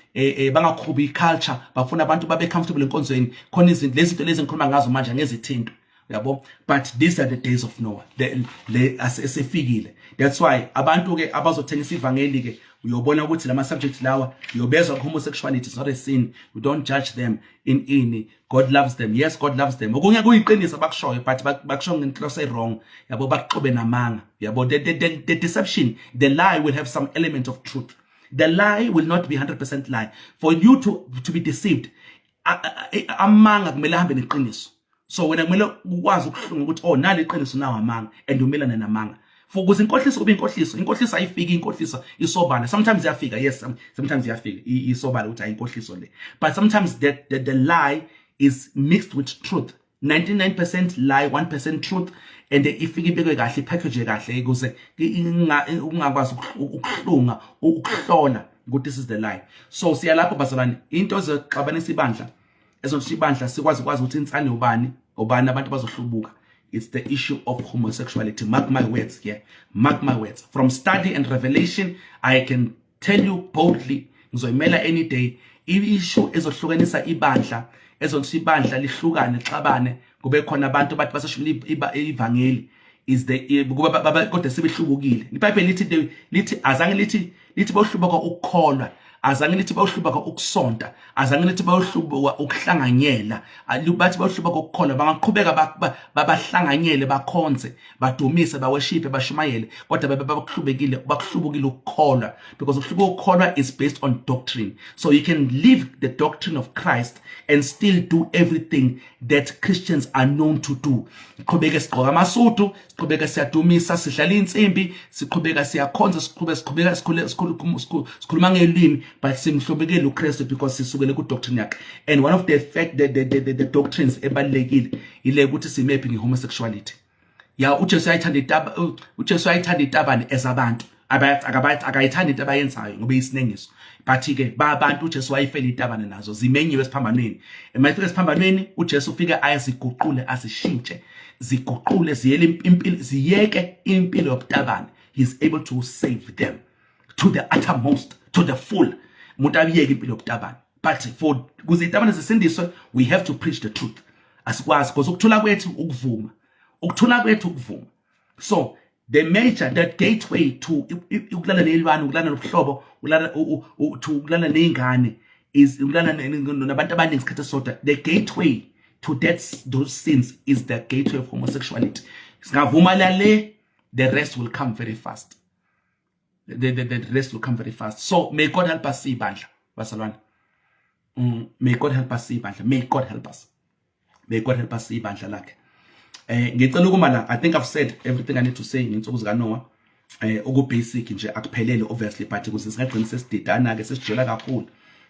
bangaqhubi culture, bafuna abantu babe comfortable enkonzweni, khona izinto lezi ngikhuluma ngazo manje ngezithinto, yabo. But these are the days of Noah, asefikile. That's why abantu ke abazothengisa ivangeli ke uyobona ukuthi lama subject lawa uyobezwa homosexuality is not a sin. We don't judge them in God loves them. Yes, God loves them. Okunye kuyiqiniso bakushoyo, but bakusho ngenhloso wrong, yabo, baqobe namanga, yabo. The deception, the lie will have some element of truth. The lie will not be 100% lie. For you to be deceived, amanga kumele hambe neqiniso. So wena kumele ukwazi ukuhlunga ukuthi oh nali iqiniso nawo amanga, and umelana namanga. For ukuze inkohliso kube inkohliso ayifiki, inkohliso isobala. Sometimes iyafika, yes, sometimes iyafika isobala ukuthi ayinkohliso le. But sometimes the lie is mixed with truth. 99% lie, 1% truth, and ifike ibekwe kahle, ipackage kahle ukuze ungakwazi ukuhlunga ukuhlola ukuthi this is the lie. So siyalapho bazalwane, into ezixabanisa ibandla ezothi ibandla sikwazi ukuthi insane ubani abantu bazohlubuka. It's the issue of homosexuality. Mark my words here. Mark my words. From study and revelation, I can tell you boldly, ngizoyimela any day, issue ezohlukanisa ibandla ezothi ibandla lihlukane xabane kube khona abantu bathi basashumela ivangeli is the kuba kodwa sebehlubukile. iBhayibheli lithi azange lithi bawuhlubuka ukukholwa, azange lithi bawuhlubuka ukusonta, azange lithi bawuhlubuka ukuhlanganyela, bathi bawuhlubuka ukukholwa. Bangaqhubeka babahlanganyele, bakhonze, badumise, baweshipe, bashumayele, kodwa bakuhlubukile ukukholwa, because ukukholwa is based on doctrine. So you can live the doctrine of Christ and still do everything that Christians are known to do. Siqhubeke sigqoka amasudu, siqhubeka siyadumisa, sidlala insimbi, siqhubeka siyakhonza, siqhubeka sikhuluma ngelimi, but simhlobekele uKristu because sisukele ku doctrine yakhe. And one of the doctrines ebalekile ile ukuthi simephi ngehomosexuality. Ya uJesu ayithanda itabane ezabantu akayithandi into abayenzayo ngoba isinengiso, but ke abantu uJesu wayifela itabane nazo zimenyiwe esiphambanweni. Emayifika esiphambanweni uJesu ufika ayaziguqule, azishintshe, ziguqule ziyeke impilo yobutabane. He's able to save them to the uttermost, to the full. Umuntu abiyeke impilo yobutabane. But for kuze itabane zisindiswe, we have to preach the truth. Asikwazi because ukuthula kwethu ukuvuma. So the gateway to ukulala nelwane, ukulala nobuhlobo, ukulala neingane is ukulala nabantu abaningi isikhathi sodwa. The gateway to those sins is the gateway of homosexuality. Singavuma le, the rest will come very fast. The rest will come very fast. So may God help us see bandla, basalwane. May God help us see bandla. May God help us. May God help us see bandla lakhe. Ngicela ukumala, I think I've said everything I need to say nginsuku zika Noah. Oku basic nje akuphelele obviously, but kuze singagcina sesididana ke sesijela kakhulu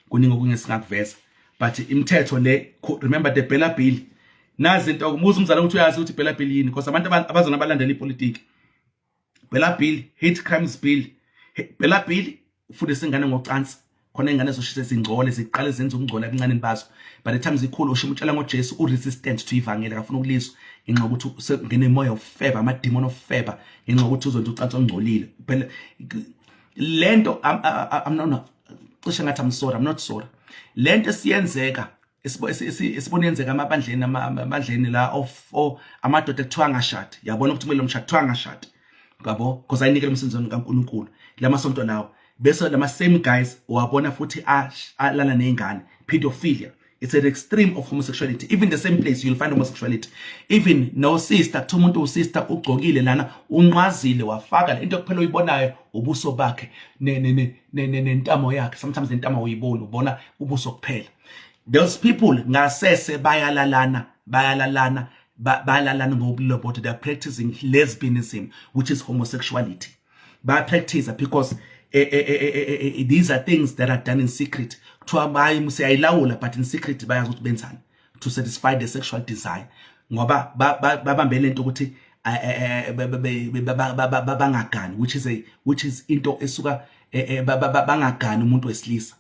kuningi okungesingakuveza. But imithetho le, remember the Bela Bill. Nazi into umuza umzala ukuthi uyazi ukuthi Bela Bill yini, because abantu abazona abalandela ipolitiki. Bela Bill, hate crimes bill. Bela Bill ufundisa ingane ngocansi. Khona ingane zoshisa izingcole ziqale zenza ukungcola ekuncane bazo. By the time zikhulu ushimutshela ngoJesu resistant to ivangeli, akafuna ukulizwa ngenxa ukuthi usengene emoya of favor, ama demon of favor, ngenxa ukuthi uzonto ucansi ongcolile. Phela lento I'm not sorry. Lento siyenzeka isibone yenzeka amabandleni la of amadoda ekuthiwa angashadi. Yabona ukuthi kumele umshado kuthiwa angashadi. Ngabo because ayinikele umsindizweni kaNkulunkulu lamasonto lawo. Bese lama same guys wabona futhi alala neingane, pedophilia. It's an extreme of homosexuality. Even the same place you'll find homosexuality. Even no sister, umuntu usister ugqokile lana unqwazile wafaka into kuphela uyibonayo ubuso bakhe nentamo yakhe. Sometimes nentamo uyibona ubona ubuso kuphela. Those people ngasese bayalalana ngobuloboto. They are practicing lesbianism, which is homosexuality. By practice because these are things that are done in secret. But in secret to satisfy the sexual desire. Ngoba babambele into ukuthi bangagani, which is into esuka bangagani umuntu wesilisa,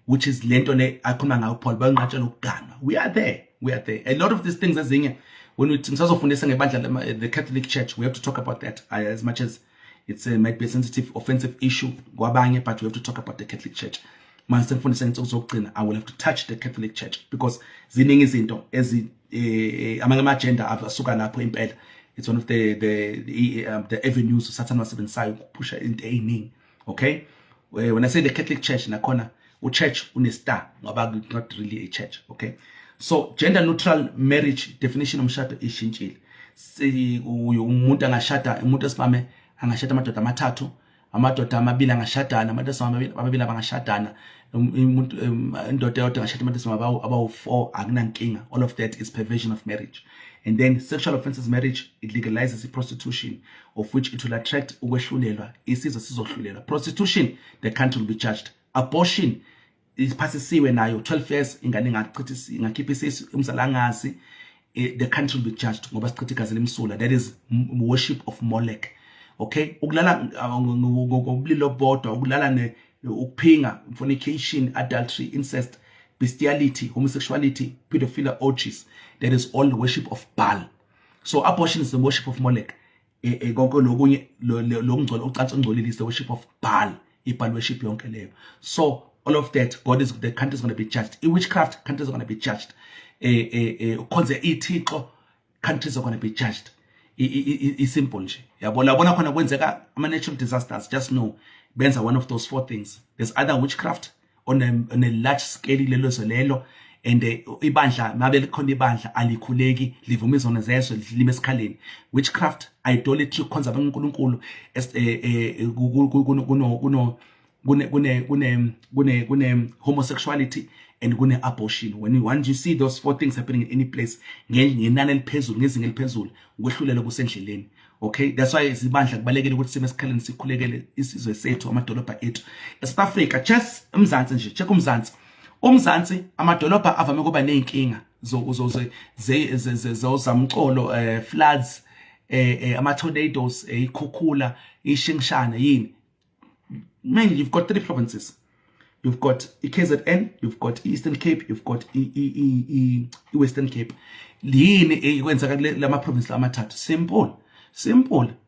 which is lento le akhuluma ngayo Paul banqatshela ukugana. We are there. A lot of these things ezinye when we sisazofundisa ngebandla the Catholic Church, we have to talk about that as much as it might be a sensitive, offensive issue, but we have to talk about the Catholic Church. I will have to touch the Catholic Church because ziningi izinto amanye agenda asuka lapho impela. It's one of the avenues Satan wasebenzayo ukupusha into eyiningi. Okay, when I say the Catholic Church, nakhona church unestar ngoba not really a church. Okay, so gender neutral marriage definition omshado ishintshile. Umuntu angashada, umuntu esimame angashada amadoda amathathu, amadoda amabili angashadana, amadoda amabili abangashadana, indoda yodwa angashada amadoda abawu-4 akunankinga. All of that is perversion of marriage. And then sexual offenses marriage, it legalizes the prostitution, of which it will attract ukwehlulelwa, isizwe sizohlulelwa. Prostitution, the country will be charged. Abortion iphasisiwe nayo 12 years ingane ingakhipha isisu umzala angazi, the country will be charged ngoba sichitha igazi lemsula. That is worship of Molech. Okay, ukulala ngobulilo bodwa, ukulala ukuphinga, fornication, adultery, incest, bestiality, homosexuality, pedophilia, orgies, that is all the worship of Baal. So abortion is the worship of Molech. Konke lokunye lokungcola ucansi ongcolile is the worship of Baal. Baal worship yonke leyo. So all of that, the country is going to be judged. In witchcraft, countries are going to be judged. ukhonze ithixo, countries are going to be judged. It's simple nje. Yabona khona kwenzeka ama-natural disasters, just know benza one of those 4 things. There's either witchcraft on a large scale lelo, and ibandla mabe likhona ibandla alikhuleki livuma izono zezwe lime esikhaleni. Witchcraft, idolatry, ukhonza uNkulunkulu, kune homosexuality and kune abortion. Once you see those 4 things happening in any place, ngenani eliphezulu, ngezinga eliphezulu, ukwehlulelo kusendleleni. Okay, that's why izibandla kubalekile ukuthi sime esikhaleni sikhulekele isizwe sethu, amadolobha ethu. South Africa, just umzansi nje, check umzansi. Umzansi amadolobha avame kuba nenkinga zamxolo, floods, ama tornadoes, ikhukhula, ishingishana yini. Mainly you've got 3 provinces. You've got KZN, you've got Eastern Cape, you've got Western Cape. Yini kwenzeka lama province lamathathu? Simple.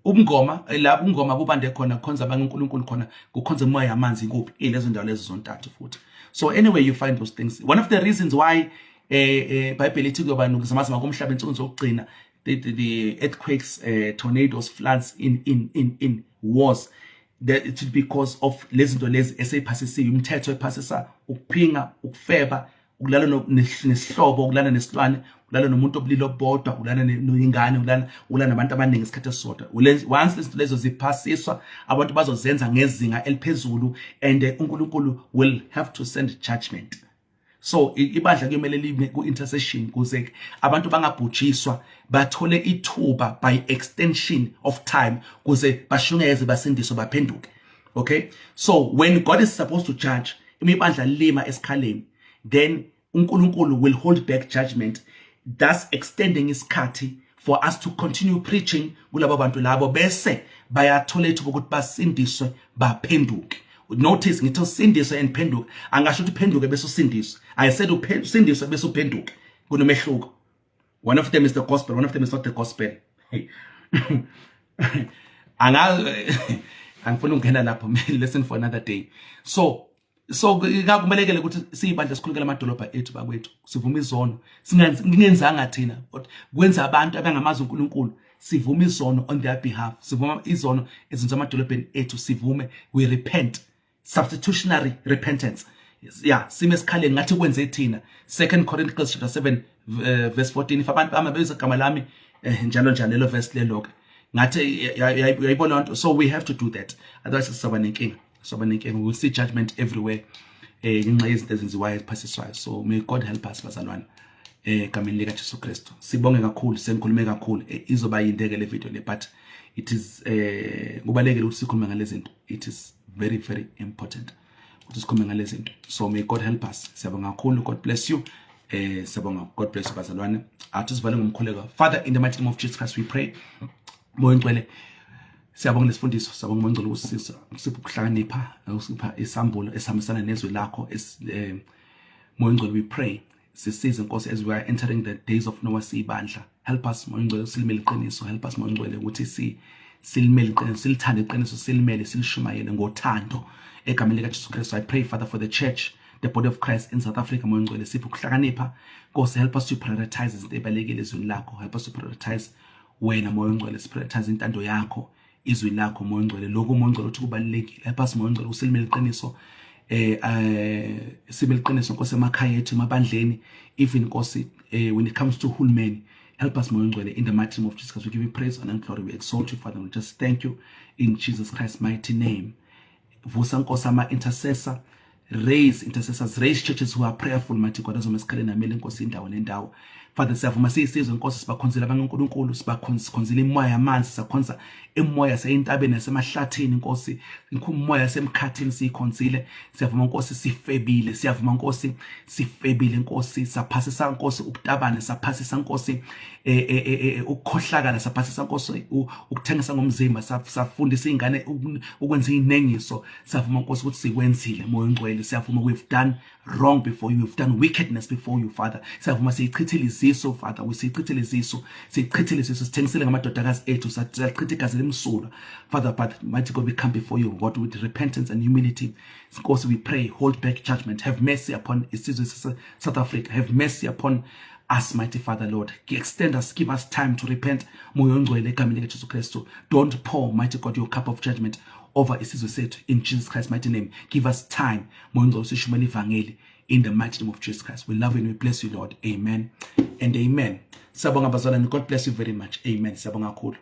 Ubungoma la ubungoma kubande khona khonza abankulunkulu khona kukhonza umoya yamanzi kuphi lezo ndawo lezo zontathu futhi. So anyway, you find those things. One of the reasons why Bible ithi kuyoba nokuzamazama komhlaba insuku zokugcina, the earthquakes, tornadoes, floods in wars, that it's because of lezi zinto lezi eseyiphasisiwe, umthetho ephasisa ukuphinga, ukufeba, ukulala nesihlobo, ukulala nesilwane, ukulala nomuntu obulili obodwa, ukulala noyingane, ukulala nabantu abaningi isikhathi esisodwa. Once lezi zinto lezo ziphasiswa, abantu bazozenza ngezinga eliphezulu, and uNkulunkulu will have to send judgment. So ibandla kuyomele libe ku-intercession kuze abantu bangabhujiswa, bathole ithuba by extension of time kuze bashungeze basindiswe baphenduke. Okay, so when God is supposed to judge, imibandla lima esikhaleni, then uNkulunkulu will hold back judgment, thus extending isikhathi for us to continue preaching kulabo bantu labo bese bayathola ithuba ukuthi basindiswe baphenduke. Notice ngitho sindiswe and phenduke, angasho ukuthi phenduke bese usindiswe. I said usindiswe bese uphenduke, kunomehluko. One of them is the gospel, one of them is not the gospel. Hey. Angifuna ukungena lapho, listen for another day. So kubalekele ukuthi siyibandla sikhulekela amadolobha ethu bakwethu, sivuma izono, singenzanga thina but kwenza abantu abangamazi uNkulunkulu, sivuma izono on their behalf, sivuma izono ezenza amadolobheni ethu, sivume, we repent, substitutionary repentance. Yeah, sime esikhaleni ngathi kwenze thina. 2 Corinthians chapter 7 verse 14, if abantu bamabeza igama lami njalo lelo verse lelo ke ngathi yayibona lonto. So we have to do that, otherwise sizoba nenkinga. We'll see judgment everywhere ngenxa yezinto ezenziwayo eziphasiswayo. So may God help us bazalwane egameni lika Jesu Kristu. Sibonge kakhulu, sengikhulume kakhulu, izoba yindeke le video le, but it is kubalekile ukuthi sikhulume ngalezi zinto. It is very very important ukuthi sikhulume ngalezi zinto. So may God help us. Siyabonga kakhulu, God bless you. Siyabonga, God bless you bazalwane. Athi sivale ngomkhuleko. Father, in the mighty name of Jesus Christ we pray. Moya ngcwele, siyabonga lesifundiso, siyabonga Moya ngcwele ukusisa, ukusipha ukuhlakanipha, ukusipha isambulo esihambisana nezwi lakho. Moya ngcwele we pray, sisize Nkosi as we are entering the days of Noah siyibandla. Help us Moya ngcwele silimele iqiniso, help us Moya ngcwele ukuthi silimele iqiniso, silithande iqiniso, silimele silishumayele ngothando egameni lika Jesu Kristu. I pray, Father, for the church, the body of Christ in South Africa. Moya ngcwele sipha ukuhlakanipha. Nkosi, help us to prioritize izinto ebalekile ezweni lakho. Help us to prioritize wena Moya ngcwele, prioritize intando yakho, izwi lakho Moya ngcwele, lokho Moya ngcwele uthi kubalekile. Help us Moya ngcwele usilimele iqiniso, sibe iqiniso Nkosi emakhaya ethu, emabandleni, even Nkosi when it comes to hulumeni. Help us Moya ngcwele, in the mighty name of Jesus. We give you praise and glory. We exalt you, Father. We just thank you in Jesus Christ's mighty name. Vusa Nkosi ama intercessor, raise intercessors, raise churches who are prayerful, mighty God, azoma esikhaleni amele Nkosi indawo nendawo. Father, siyavuma siyisizwe Nkosi, sibakhonzela abankulunkulu, sibakhonzela imoya yamanzi, sikhonza imoya seyintabeni nasemahlathini Nkosi, imoya yasemkhathini siyikhonzile. Siyavuma Nkosi sifebile, siyavuma Nkosi sifebile Nkosi, saphasisa Nkosi ukutabana, saphasisa Nkosi ukukhohlakala, saphasisa Nkosi ukuthengisa ngomzimba, safundisa ingane ukwenza inengiso. Siyavuma Nkosi ukuthi sikwenzile Moya ngcwele, siyavuma we've done wrong before you, we've done wickedness before you, Father. Siyavuma siyichithile iziso, Father, we siyichithile iziso, sithengisele ngamadodakazi ethu, sachitha igazi lemsulwa, Father. But mighty God, we come before you, God, with repentance and humility. Of course we pray, hold back judgment, have mercy upon South Africa, have mercy upon us, mighty Father, Lord. Extend us, give us time to repent. Moyo ongcwele egameni likaJesu Kristu. Don't pour, mighty God, your cup of judgment over isizwe sethu in Jesus Christ's mighty name. Give us time. Moyo ongcwele usishumele ivangeli in the mighty name of Jesus Christ. We love you and we bless you, Lord. Amen and amen. Sabonga bazalwane. God bless you very much. Amen. Sabonga kakhulu.